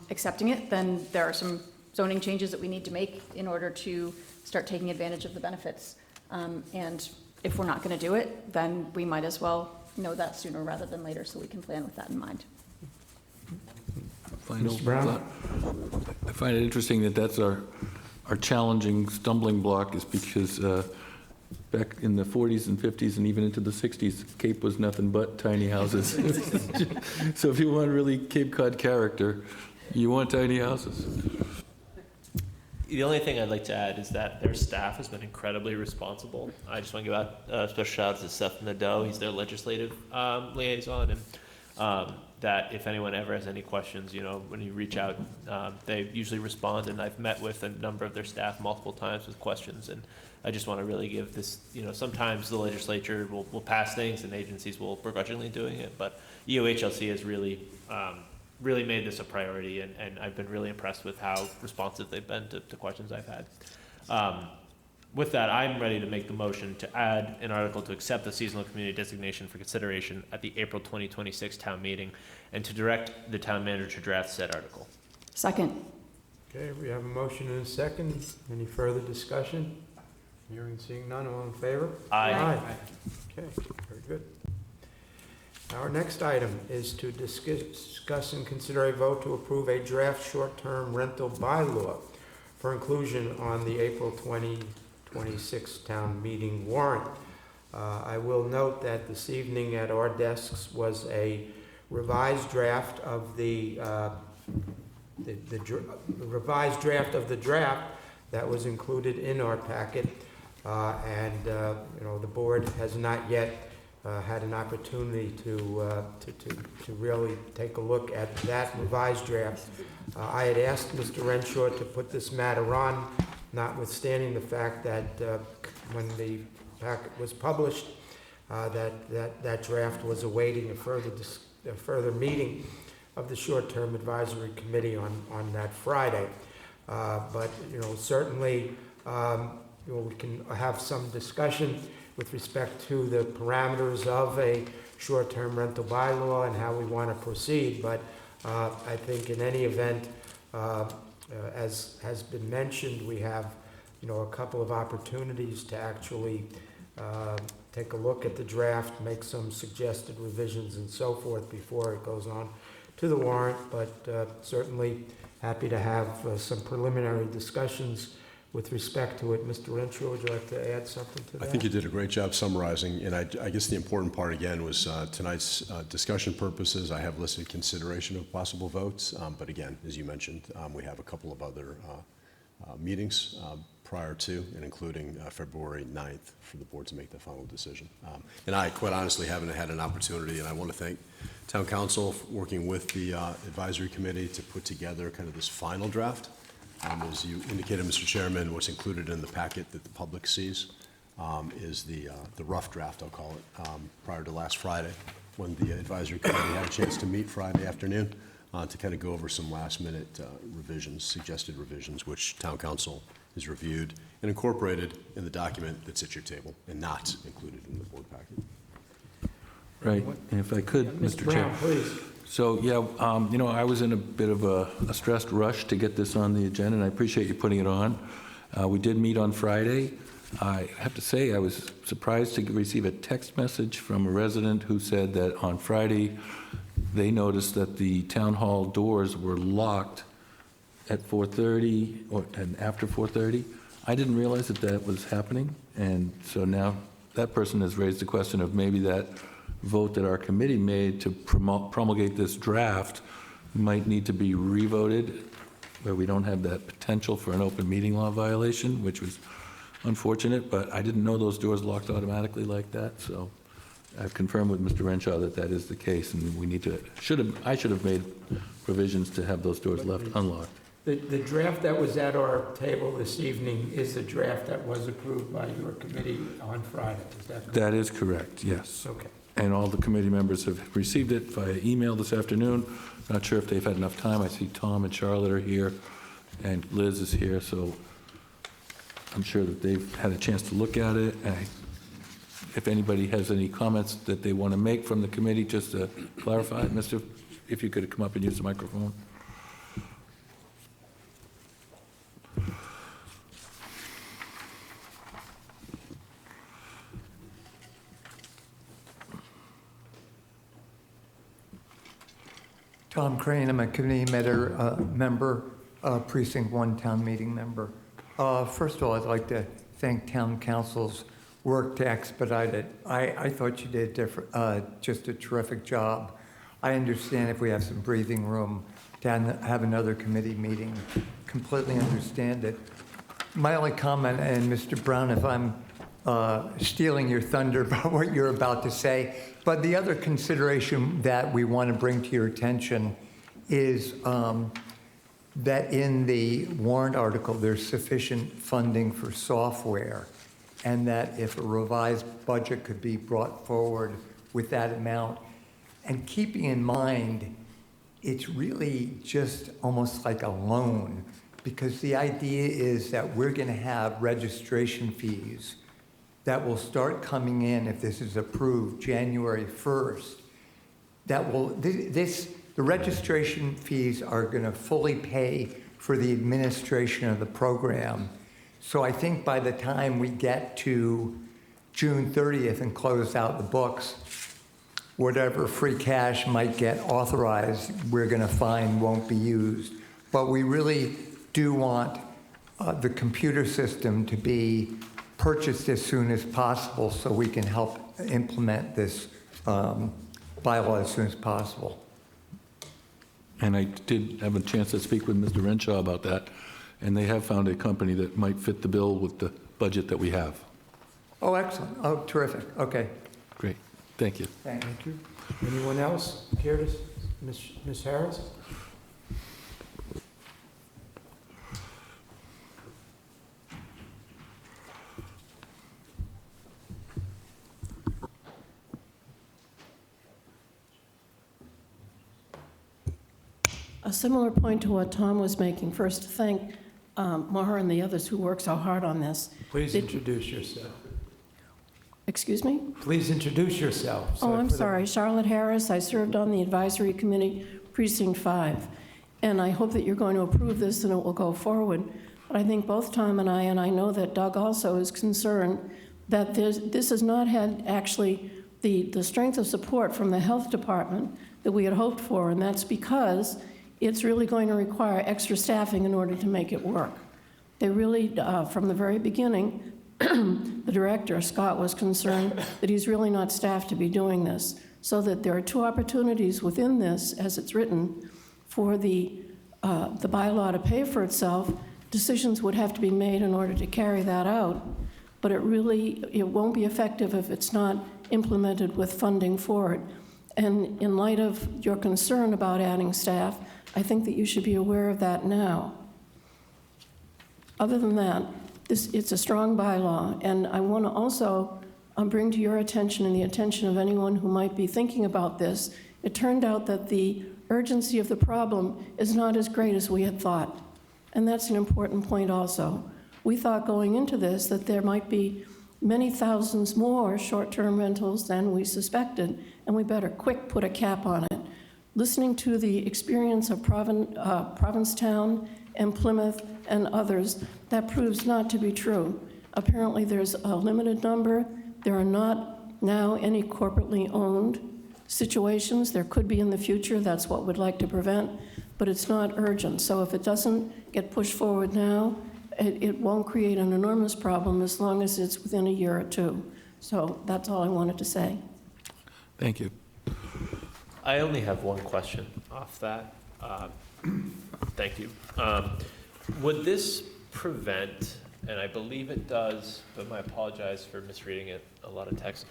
accepting it, then there are some zoning changes that we need to make in order to start taking advantage of the benefits. And if we're not going to do it, then we might as well know that sooner rather than later, so we can plan with that in mind. Mr. Brown? I find it interesting that that's our challenging stumbling block, is because back in the 40s and 50s and even into the 60s, Cape was nothing but tiny houses. So if you want really Cape Cod character, you want tiny houses. The only thing I'd like to add is that their staff has been incredibly responsible. I just want to give out a special shout out to Seth Nadeau. He's their legislative liaison, and that if anyone ever has any questions, when you reach out, they usually respond, and I've met with a number of their staff multiple times with questions, and I just want to really give this, sometimes the legislature will pass things and agencies will begrudgingly doing it, but EOHLC has really made this a priority, and I've been really impressed with how responsive they've been to questions I've had. With that, I'm ready to make the motion to add an article to accept the seasonal community designation for consideration at the April 2026 town meeting, and to direct the town manager to draft said article. Second. Okay, we have a motion and a second. Any further discussion? Hearing, seeing none, all in favor? Aye. Okay, very good. Our next item is to discuss and consider a vote to approve a draft short-term rental bylaw for inclusion on the April 2026 town meeting warrant. I will note that this evening at our desks was a revised draft of the revised draft of the draft that was included in our packet, and the board has not yet had an opportunity to really take a look at that revised draft. I had asked Mr. Renshaw to put this matter on, notwithstanding the fact that when the packet was published, that draft was awaiting a further meeting of the short-term advisory committee on that Friday. But certainly we can have some discussion with respect to the parameters of a short-term rental bylaw and how we want to proceed. But I think in any event, as has been mentioned, we have a couple of opportunities to actually take a look at the draft, make some suggested revisions and so forth before it goes on to the warrant. But certainly happy to have some preliminary discussions with respect to it. Mr. Renshaw, would you like to add something to that? I think you did a great job summarizing, and I guess the important part again was tonight's discussion purposes. I have listed consideration of possible votes, but again, as you mentioned, we have a couple of other meetings prior to and including February 9th for the board to make the final decision. And I quite honestly haven't had an opportunity, and I want to thank Town Council for working with the advisory committee to put together kind of this final draft. As you indicated, Mr. Chairman, what's included in the packet that the public sees is the rough draft, I'll call it, prior to last Friday, when the advisory committee had a chance to meet Friday afternoon to kind of go over some last-minute revisions, suggested revisions, which Town Council has reviewed and incorporated in the document that's at your table and not included in the board packet. Right, and if I could, Mr. Chair. Brown, please. So, yeah, I was in a bit of a stressed rush to get this on the agenda, and I appreciate you putting it on. We did meet on Friday. I have to say I was surprised to receive a text message from a resident who said that on Friday they noticed that the town hall doors were locked at 4:30 and after 4:30. I didn't realize that was happening, and so now that person has raised the question of maybe that vote that our committee made to promulgate this draft might need to be revoted, where we don't have that potential for an open meeting law violation, which was unfortunate, but I didn't know those doors locked automatically like that, so I've confirmed with Mr. Renshaw that that is the case, and we need to, I should have made provisions to have those doors left unlocked. The draft that was at our table this evening is the draft that was approved by your committee on Friday, is that correct? That is correct, yes. Okay. And all the committee members have received it via email this afternoon. Not sure if they've had enough time. I see Tom and Charlotte are here, and Liz is here, so I'm sure that they've had a chance to look at it. And if anybody has any comments that they want to make from the committee, just to clarify, Mr., if you could come up and use the microphone. Tom Crane, I'm a committee member, Precinct 1 town meeting member. First of all, I'd like to thank town council's work to expedite it. I thought you did just a terrific job. I understand if we have some breathing room to have another committee meeting, completely understand it. My only comment, and Mr. Brown, if I'm stealing your thunder about what you're about to say, but the other consideration that we want to bring to your attention is that in the warrant article, there's sufficient funding for software, and that if a revised budget could be brought forward with that amount, and keeping in mind, it's really just almost like a loan, because the idea is that we're going to have registration fees that will start coming in, if this is approved, January 1st. That will, the registration fees are going to fully pay for the administration of the program. So I think by the time we get to June 30th and close out the books, whatever free cash might get authorized, we're going to find won't be used. But we really do want the computer system to be purchased as soon as possible so we can help implement this bylaw as soon as possible. And I did have a chance to speak with Mr. Renshaw about that, and they have found a company that might fit the bill with the budget that we have. Oh, excellent. Oh, terrific. Okay. Great. Thank you. Thank you. Anyone else care to, Ms. Harris? A similar point to what Tom was making. First, to thank Maher and the others who worked so hard on this. Please introduce yourself. Excuse me? Please introduce yourself. Oh, I'm sorry. Charlotte Harris. I served on the advisory committee, Precinct 5. And I hope that you're going to approve this and it will go forward. But I think both Tom and I know that Doug also is concerned that this has not had actually the strength of support from the health department that we had hoped for. And that's because it's really going to require extra staffing in order to make it work. They really, from the very beginning, the director, Scott, was concerned that he's really not staffed to be doing this. So that there are two opportunities within this, as it's written, for the bylaw to pay for itself. Decisions would have to be made in order to carry that out. But it won't be effective if it's not implemented with funding for it. And in light of your concern about adding staff, I think that you should be aware of that now. Other than that, it's a strong bylaw, and I want to also bring to your attention and the attention of anyone who might be thinking about this, it turned out that the urgency of the problem is not as great as we had thought. And that's an important point also. We thought going into this that there might be many thousands more short-term rentals than we suspected, and we better quick put a cap on it. Listening to the experience of Provincetown and Plymouth and others, that proves not to be true. Apparently there's a limited number. There are not now any corporately owned situations. There could be in the future. That's what we'd like to prevent, but it's not urgent. So if it doesn't get pushed forward now, it won't create an enormous problem as long as it's within a year or two. So that's all I wanted to say. Thank you. I only have one question off that. Thank you. Would this prevent, and I believe it does, but I apologize for misreading it, a lot of text.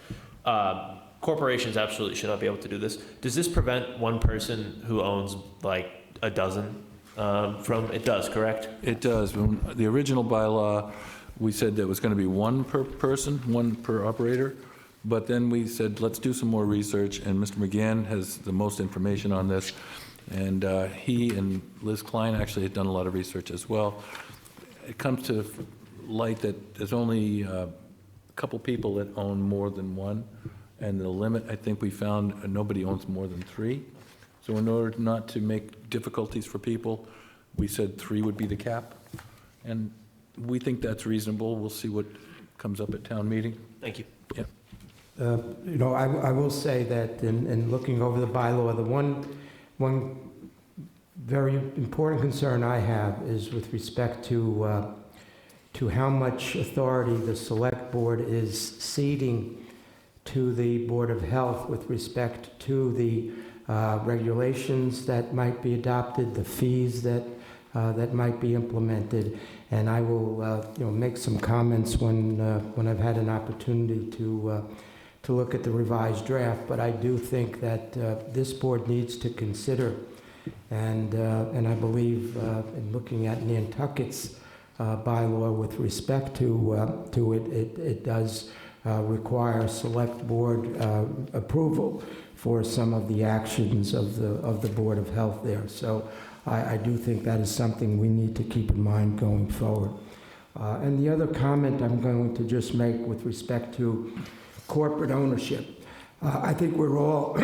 Corporations absolutely should not be able to do this. Does this prevent one person who owns like a dozen from? It does, correct? It does. When the original bylaw, we said there was going to be one per person, one per operator, but then we said, let's do some more research, and Mr. McGann has the most information on this, and he and Liz Klein actually had done a lot of research as well. It comes to light that there's only a couple people that own more than one, and the limit, I think we found, nobody owns more than 3. So in order not to make difficulties for people, we said 3 would be the cap, and we think that's reasonable. We'll see what comes up at town meeting. Thank you. Yeah. You know, I will say that in looking over the bylaw, the one very important concern I have is with respect to how much authority the select board is ceding to the Board of Health with respect to the regulations that might be adopted, the fees that might be implemented, and I will you know, make some comments when I've had an opportunity to look at the revised draft. But I do think that this board needs to consider, and I believe in looking at Nantucket's bylaw with respect to it, it does require select board approval for some of the actions of the Board of Health there. So I do think that is something we need to keep in mind going forward. And the other comment I'm going to just make with respect to corporate ownership. I think we're all,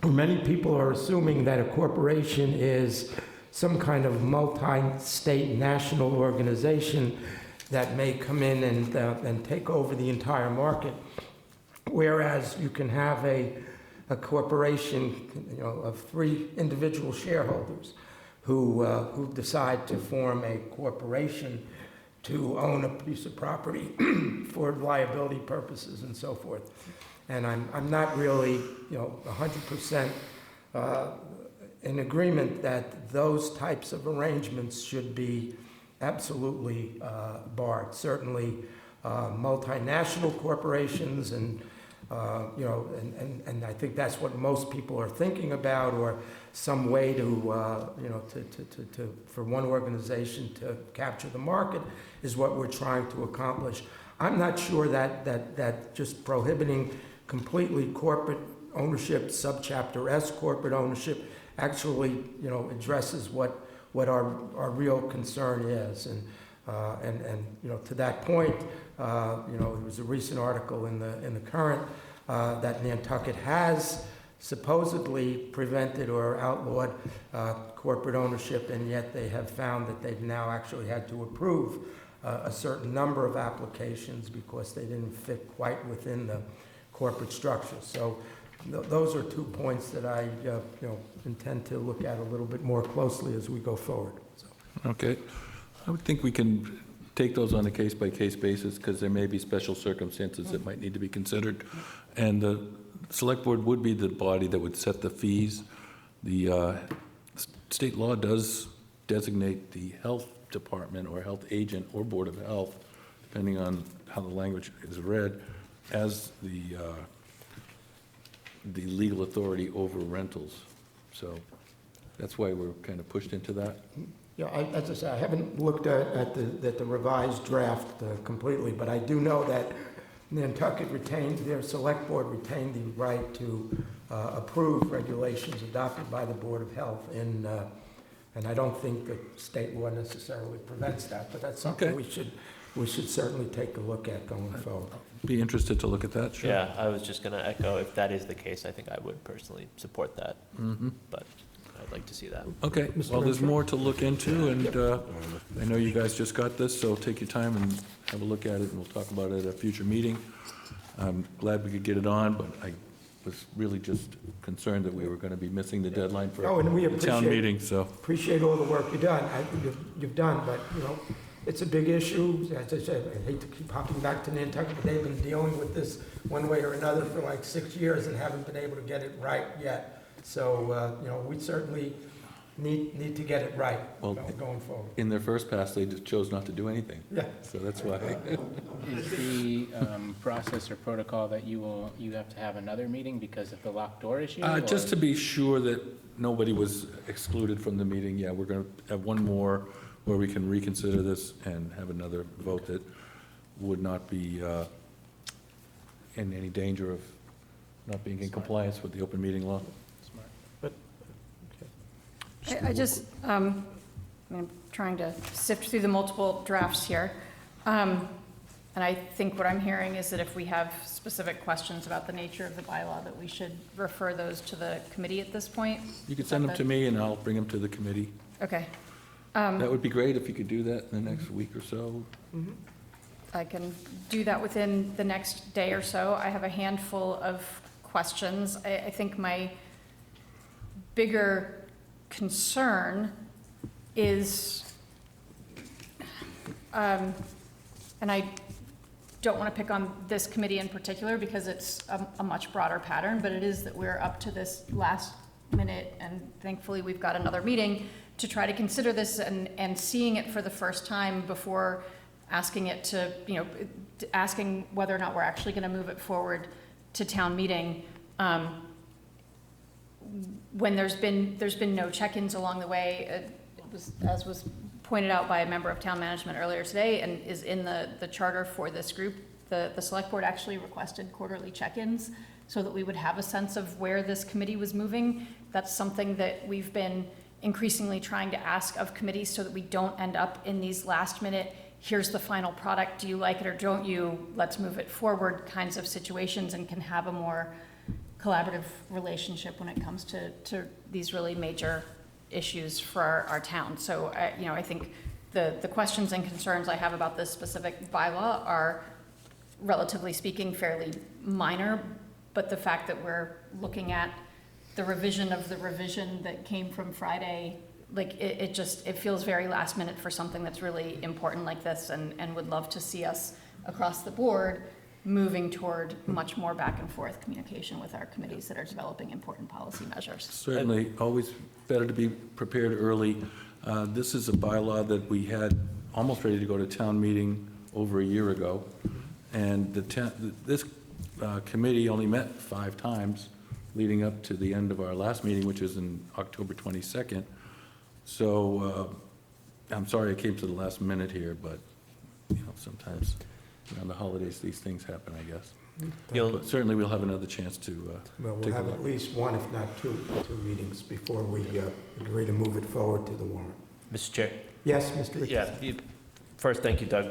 many people are assuming that a corporation is some kind of multi-state national organization that may come in and take over the entire market, whereas you can have a corporation, you know, of 3 individual shareholders who decide to form a corporation to own a piece of property for liability purposes and so forth. And I'm not really, you know, 100% in agreement that those types of arrangements should be absolutely barred. Certainly, multinational corporations and you know, and I think that's what most people are thinking about, or some way to you know, to for one organization to capture the market is what we're trying to accomplish. I'm not sure that just prohibiting completely corporate ownership, subchapter S corporate ownership, actually, you know, addresses what our real concern is. And you know, to that point, you know, there was a recent article in the Current that Nantucket has supposedly prevented or outlawed corporate ownership, and yet they have found that they've now actually had to approve a certain number of applications because they didn't fit quite within the corporate structure. So those are 2 points that I you know, intend to look at a little bit more closely as we go forward. So. Okay. I would think we can take those on a case-by-case basis, because there may be special circumstances that might need to be considered. And the select board would be the body that would set the fees. The state law does designate the health department or health agent or Board of Health, depending on how the language is read, as the legal authority over rentals. So that's why we're kind of pushed into that. Yeah, as I say, I haven't looked at the revised draft completely, but I do know that Nantucket retained, their select board retained the right to approve regulations adopted by the Board of Health, and I don't think that state law necessarily prevents that, but that's something we should certainly take a look at going forward. Be interested to look at that, sure. Yeah, I was just going to echo, if that is the case, I think I would personally support that. But I'd like to see that. Okay, well, there's more to look into, and I know you guys just got this, so take your time and have a look at it, and we'll talk about it at a future meeting. I'm glad we could get it on, but I was really just concerned that we were going to be missing the deadline for the town meeting, so. Appreciate all the work you've done, you've done, but, you know, it's a big issue. As I said, I hate to keep hopping back to Nantucket, but they've been dealing with this one way or another for like 6 years and haven't been able to get it right yet. So, you know, we certainly need to get it right Well, going forward. In their first pass, they just chose not to do anything. Yeah. So that's why. Is the process or protocol that you have to have another meeting because of the locked door issue? Just to be sure that nobody was excluded from the meeting, yeah, we're going to have one more where we can reconsider this and have another vote that would not be in any danger of not being in compliance with the open meeting law. I just, I'm trying to sift through the multiple drafts here. And I think what I'm hearing is that if we have specific questions about the nature of the bylaw, that we should refer those to the committee at this point. You can send them to me and I'll bring them to the committee. Okay. That would be great if you could do that in the next week or so. I can do that within the next day or so. I have a handful of questions. I think my bigger concern is, and I don't want to pick on this committee in particular because it's a much broader pattern, but it is that we're up to this last minute, and thankfully we've got another meeting to try to consider this, and seeing it for the first time before asking it to, asking whether or not we're actually going to move it forward to town meeting. When there's been no check-ins along the way, as was pointed out by a member of town management earlier today, and is in the charter for this group, the select board actually requested quarterly check-ins so that we would have a sense of where this committee was moving. That's something that we've been increasingly trying to ask of committees so that we don't end up in these last minute, here's the final product, do you like it or don't you, let's move it forward kinds of situations, and can have a more collaborative relationship when it comes to these really major issues for our town. So, I think the questions and concerns I have about this specific bylaw are, relatively speaking, fairly minor, but the fact that we're looking at the revision of the revision that came from Friday, like it feels very last minute for something that's really important like this, and would love to see us across the board moving toward much more back and forth communication with our committees that are developing important policy measures. Certainly, always better to be prepared early. This is a bylaw that we had almost ready to go to town meeting over a year ago, and this committee only met 5 times leading up to the end of our last meeting, which is in October 22nd. So I'm sorry I came to the last minute here, but sometimes around the holidays these things happen, I guess. But certainly we'll have another chance to Well, we'll take a have look. at least one, if not two meetings before we agree to move it forward to the warrant. Mr. Chair? Yes, Mr. Richardson? Yeah. First, thank you, Doug,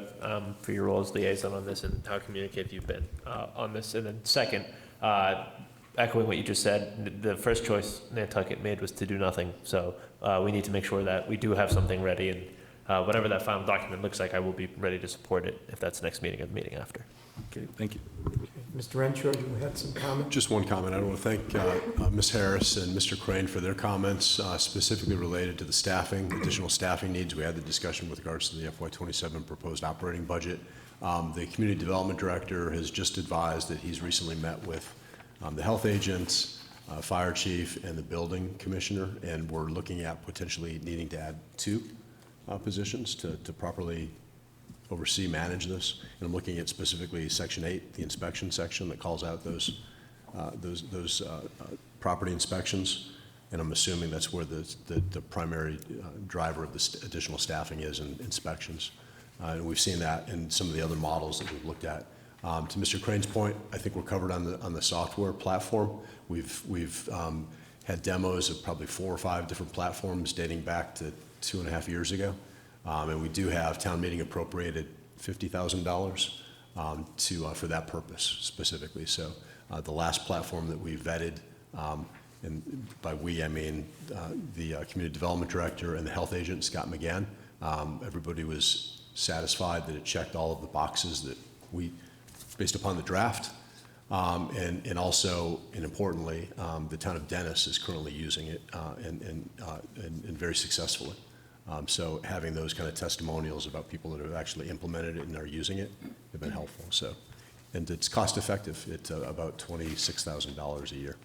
for your role as liaison on this and how communicative you've been on this. And then second, echoing what you just said, the first choice Nantucket made was to do nothing. So we need to make sure that we do have something ready, and whatever that final document looks like, I will be ready to support it if that's next meeting or the meeting after. Okay, thank you. Okay. Mr. Renshaw, you had some comments? Just one comment. I want to thank Ms. Harris and Mr. Crane for their comments, specifically related to the staffing, additional staffing needs. We had the discussion with regards to the FY27 proposed operating budget. The Community Development Director has just advised that he's recently met with the health agents, fire chief, and the building commissioner, and we're looking at potentially needing to add 2 positions to properly oversee, manage this. And I'm looking at specifically Section 8, the inspection section that calls out those property inspections. And I'm assuming that's where the primary driver of the additional staffing is in inspections. And we've seen that in some of the other models that we've looked at. To Mr. Crane's point, I think we're covered on the software platform. We've had demos of probably 4 or 5 different platforms dating back to 2.5 years ago. And we do have town meeting appropriated $50,000 for that purpose specifically. So the last platform that we vetted, and by we I mean the Community Development Director and the health agent, Scott McGann, everybody was satisfied that it checked all of the boxes that we, based upon the draft. And also, and importantly, the town of Dennis is currently using it and very successfully. So having those kind of testimonials about people that have actually implemented it and are using it have been helpful. So, and it's cost effective. It's about $26,000 a year.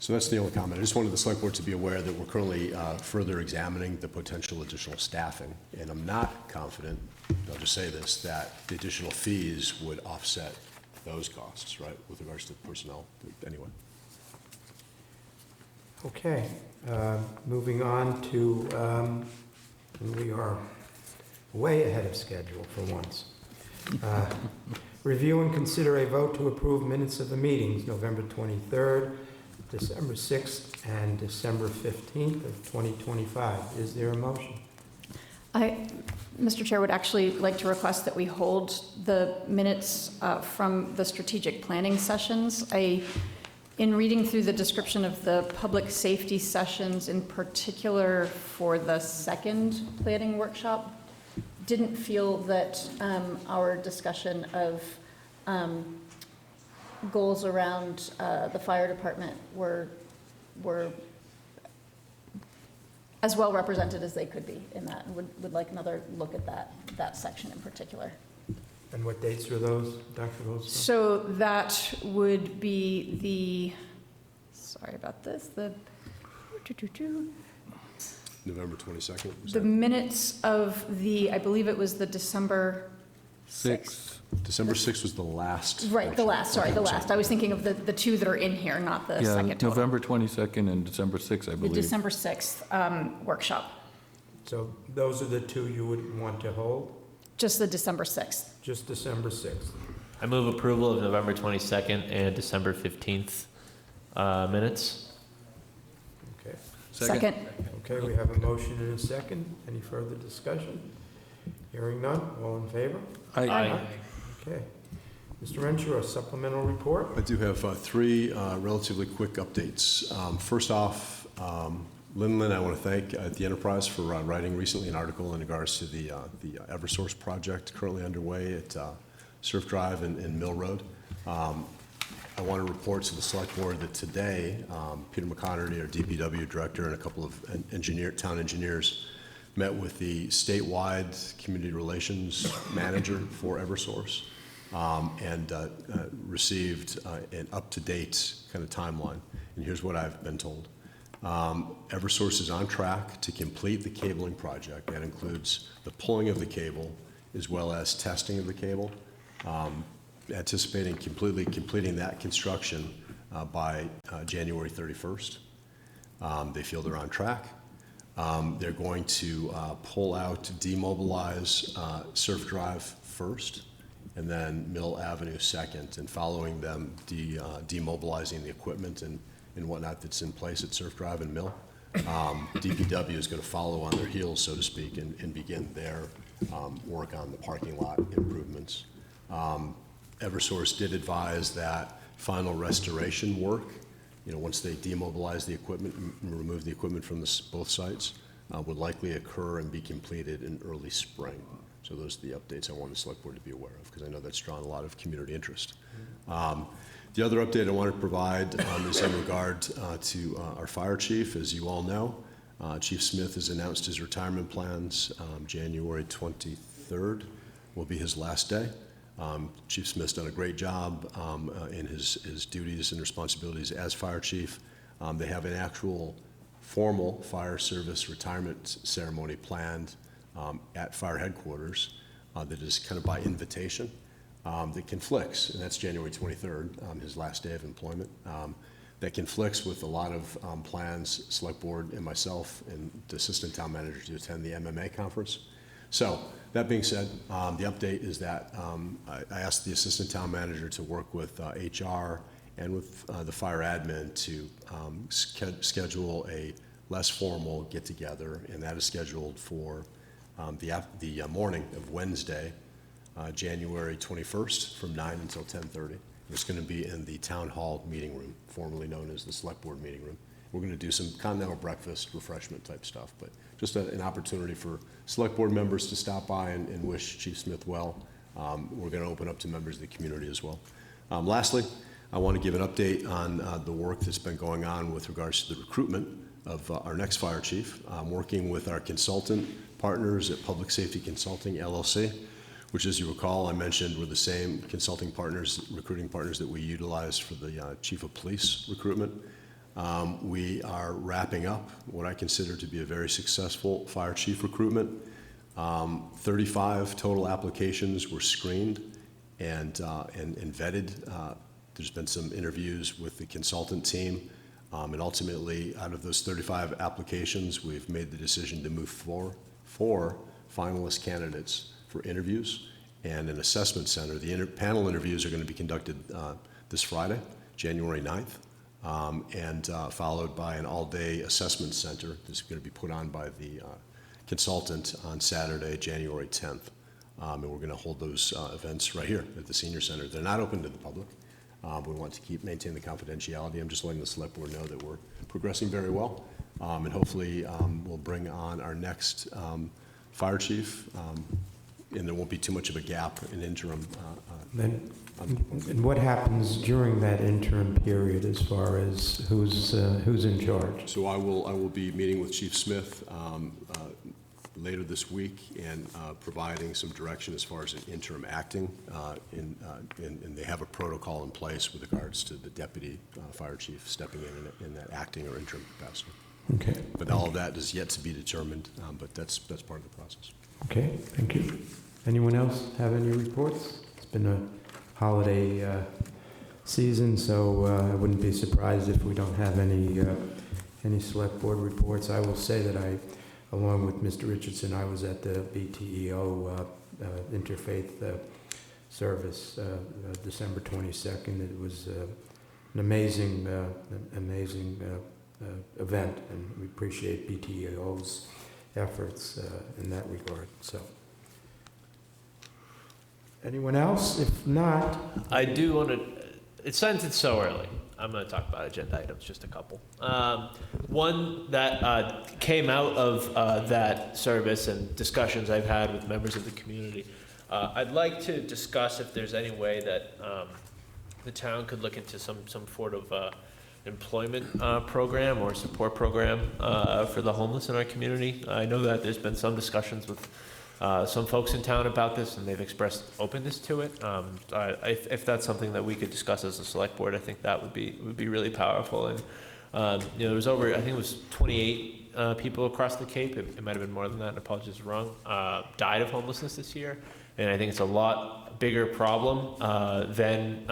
So that's the only comment. I just wanted the select board to be aware that we're currently further examining the potential additional staffing, and I'm not confident, I'll just say this, that the additional fees would offset those costs, right, with regards to personnel, anyway. Okay, moving on to, we are way ahead of schedule for once. Review and consider a vote to approve minutes of the meetings, November 23rd, December 6th, and December 15th of 2025. Is there a motion? Mr. Chair, would actually like to request that we hold the minutes from the strategic planning sessions. In reading through the description of the public safety sessions, in particular for the second planning workshop, didn't feel that our discussion of goals around the fire department were as well represented as they could be in that, and would like another look at that section in particular. And what dates are those, Dr. Goldstone? So that would be the, sorry about this, the November 22nd? the minutes of the, I believe it was the December 6th. December 6th was the last. Right, the last, sorry, the last. I was thinking of the two that are in here, not the Yeah, second total. November 22nd and December 6th, I The believe. December 6th workshop, So those are the two you would want to hold? just the December 6th. Just December 6th. I move approval of November 22nd and December 15th minutes. Okay. Second. Okay, we have a motion and a second. Any further discussion? Hearing none, all in favor? Aye. Okay. Mr. Renshaw, a supplemental report? I do have three relatively quick updates. First off, Lynn, I want to thank the Enterprise for writing recently an article in regards to the Eversource project currently underway at Surf Drive and Mill Road. I want to report to the Select Board that today, Peter McConerty, our DPW director, and a couple of town engineers met with the statewide community relations manager for Eversource and received an up-to-date kind of timeline. And here's what I've been told. Eversource is on track to complete the cabling project. That includes the pulling of the cable as well as testing of the cable. Anticipating completing that construction by January 31st. They feel they're on track. They're going to pull out, demobilize Surf Drive first, and then Mill Avenue second, and following them, demobilizing the equipment and whatnot that's in place at Surf Drive and Mill. DPW is going to follow on their heels, so to speak, and begin their work on the parking lot improvements. Eversource did advise that final restoration work, once they demobilize the equipment and remove the equipment from both sites, would likely occur and be completed in early spring. So those are the updates I want the Select Board to be aware of, because I know that's drawn a lot of community interest. The other update I want to provide is in regard to our fire chief. As you all know, Chief Smith has announced his retirement plans. January 23rd will be his last day. Chief Smith's done a great job in his duties and responsibilities as fire chief. They have an actual formal fire service retirement ceremony planned at fire headquarters that is kind of by invitation that conflicts, and that's January 23rd, his last day of employment. That conflicts with a lot of plans, Select Board and myself and the Assistant Town Manager to attend the MMA conference. So, that being said, the update is that I asked the Assistant Town Manager to work with HR and with the fire admin to schedule a less formal get-together, and that is scheduled for the morning of Wednesday, January 21st from 9 until 10:30. It's going to be in the Town Hall meeting room, formerly known as the Select Board meeting room. We're going to do some continental breakfast, refreshment type stuff, but just an opportunity for Select Board members to stop by and wish Chief Smith well. We're going to open up to members of the community as well. Lastly, I want to give an update on the work that's been going on with regards to the recruitment of our next fire chief. Working with our consultant partners at Public Safety Consulting, LLC, which, as you recall, I mentioned were the same consulting partners, recruiting partners that we utilized for the Chief of Police recruitment. We are wrapping up what I consider to be a very successful fire chief recruitment. 35 total applications were screened and vetted. There's been some interviews with the consultant team, and ultimately, out of those 35 applications, we've made the decision to move four finalist candidates for interviews and an assessment center. The panel interviews are going to be conducted this Friday, January 9th, and followed by an all-day assessment center that's going to be put on by the consultant on Saturday, January 10th. And we're going to hold those events right here at the Senior Center. They're not open to the public. We want to maintain the confidentiality. I'm just letting the select board know that we're progressing very well. And hopefully we'll bring on our next fire chief, and there won't be too much of a gap in interim. And what happens during that interim period as far as who's in charge? So I will be meeting with Chief Smith later this week and providing some direction as far as an interim acting, and they have a protocol in place with regards to the deputy fire chief stepping in that acting or interim capacity. Okay. But all of that is yet to be determined, but that's part of the process. Okay, thank you. Anyone else have any reports? It's been a holiday season, so I wouldn't be surprised if we don't have any select board reports. I will say that along with Mr. Richardson, I was at the BTEO Interfaith Service December 22nd. It was an amazing event, and we appreciate BTEO's efforts in that regard. So, anyone else? If not, I do want to, since it's so early, I'm going to talk about agenda items, just a couple. One that came out of that service and discussions I've had with members of the community, I'd like to discuss if there's any way that the town could look into some sort of employment program or support program for the homeless in our community. I know that there's been some discussions with some folks in town about this, and they've expressed openness to it. If that's something that we could discuss as a select board, I think that would be really powerful. And there was over, I think it was 28 people across the Cape. It might have been more than that. Apologies if wrong. Died of homelessness this year, and I think it's a lot bigger problem than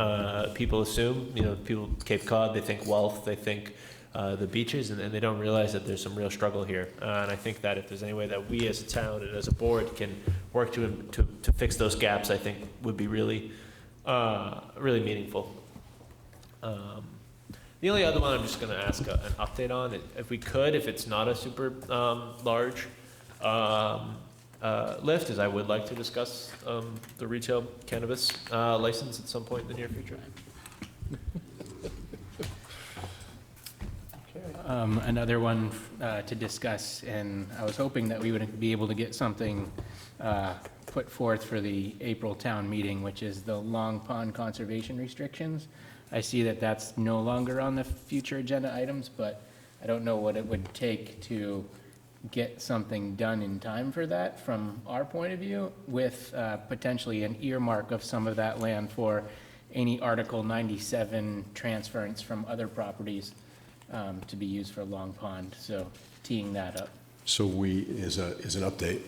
people assume. People Cape Cod, they think wealth, they think the beaches, and they don't realize that there's some real struggle here. And I think that if there's any way that we as a town and as a board can work to fix those gaps, I think would be really, really meaningful. The only other one I'm just going to ask an update on, if we could, if it's not a super large lift, is I would like to discuss the retail cannabis license at some point in the near future. Another one to discuss, and I was hoping that we would be able to get something put forth for the April town meeting, which is the Long Pond conservation restrictions. I see that that's no longer on the future agenda items, but I don't know what it would take to get something done in time for that from our point of view, with potentially an earmark of some of that land for any Article 97 transference from other properties to be used for Long Pond. So teeing that up. So as an update,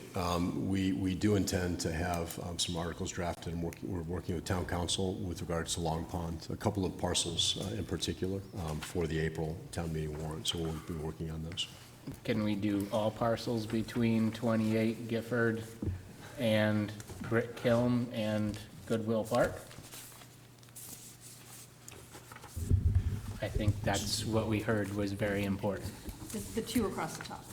we do intend to have some articles drafted, and we're working with town council with regards to Long Pond, a couple of parcels in particular for the April town meeting warrant. So we'll be working on those. Can we do all parcels between 28 Gifford and Brick Kiln and Goodwill Park? I think that's what we heard was very important. The two across the top.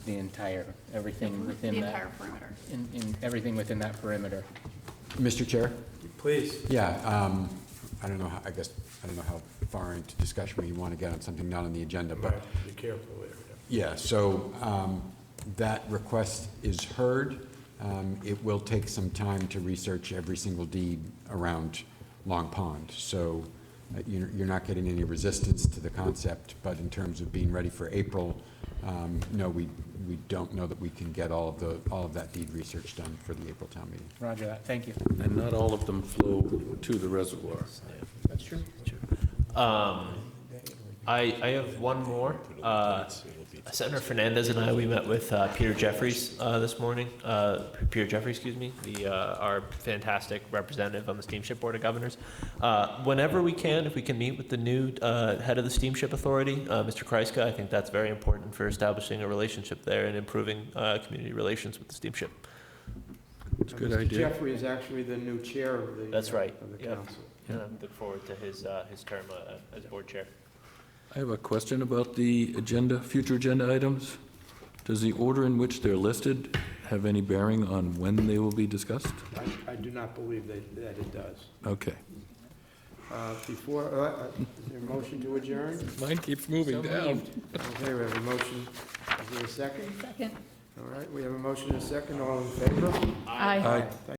The entire, everything within that. The entire perimeter. In everything within that perimeter. Mr. Chair? Please. Yeah, I don't know how far into discussion we want to get on something not on the agenda, but. Right. Be careful there. Yeah, so that request is heard. It will take some time to research every single deed around Long Pond. So you're not getting any resistance to the concept, but in terms of being ready for April, no, we don't know that we can get all of that deed research done for the April town meeting. Roger that. Thank you. And not all of them flow to the reservoir. That's true. I have one more. Senator Fernandez and I, we met with Peter Jeffries this morning. Peter Jeffries, excuse me, our fantastic representative on the Steamship Board of Governors. Whenever we can, if we can meet with the new head of the Steamship Authority, Mr. Kreiska, I think that's very important for establishing a relationship there and improving community relations with the steamship. It's a good Mr. idea. Jeffrey is actually the new chair of the That's right. of the Yep. council. And I look forward to his term as board chair. I have a question about the agenda, future agenda items. Does the order in which they're listed have any bearing on when they will be discussed? I do not believe that it does. Okay. Before, is there a motion to adjourn? Mine keeps moving down. Okay, we have a motion. Is there a second? Second. All right, we have a motion and a second. All in favor? Aye. Aye. Thank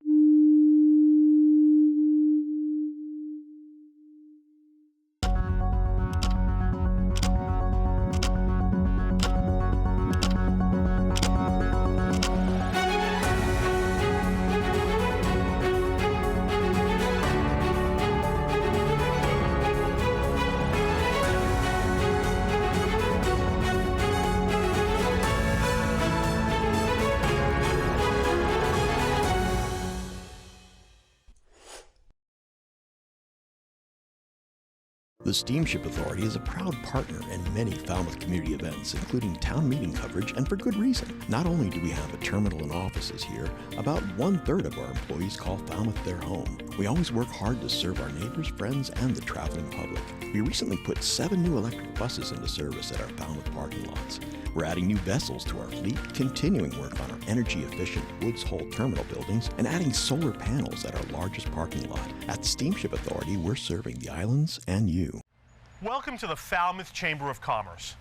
The Steamship Authority is a proud partner in many Falmouth community events, including town meeting coverage, and for good reason. Not only do we have a terminal and offices here, about 1/3 of our employees call Falmouth their home. We always work hard to serve our neighbors, friends, and the traveling public. We recently put 7 new electric buses into service at our Falmouth parking lots. We're adding new vessels to our fleet, continuing work on our energy-efficient Woods Hole terminal buildings, and adding solar panels at our largest parking lot. At Steamship Authority, we're serving the islands and you. Welcome to the Falmouth Chamber of Commerce.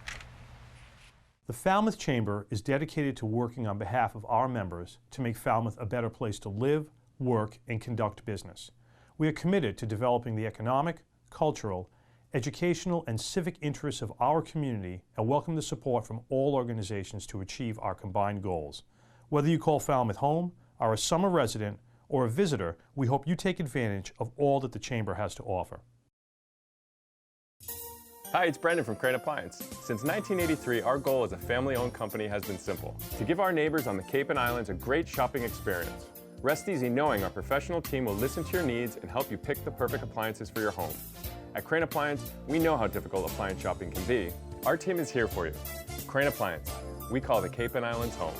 The Falmouth Chamber is dedicated to working on behalf of our members to make Falmouth a better place to live, work, and conduct business. We are committed to developing the economic, cultural, educational, and civic interests of our community and welcome the support from all organizations to achieve our combined goals. Whether you call Falmouth home, are a summer resident, or a visitor, we hope you take advantage of all that the Chamber has to offer. Hi, it's Brendan from Crane Appliance. Since 1983, our goal as a family-owned company has been simple: to give our neighbors on the Cape and Islands a great shopping experience. Rest easy knowing our professional team will listen to your needs and help you pick the perfect appliances for your home. At Crane Appliance, we know how difficult appliance shopping can be. Our team is here for you. Crane Appliance, we call the Cape and Islands home.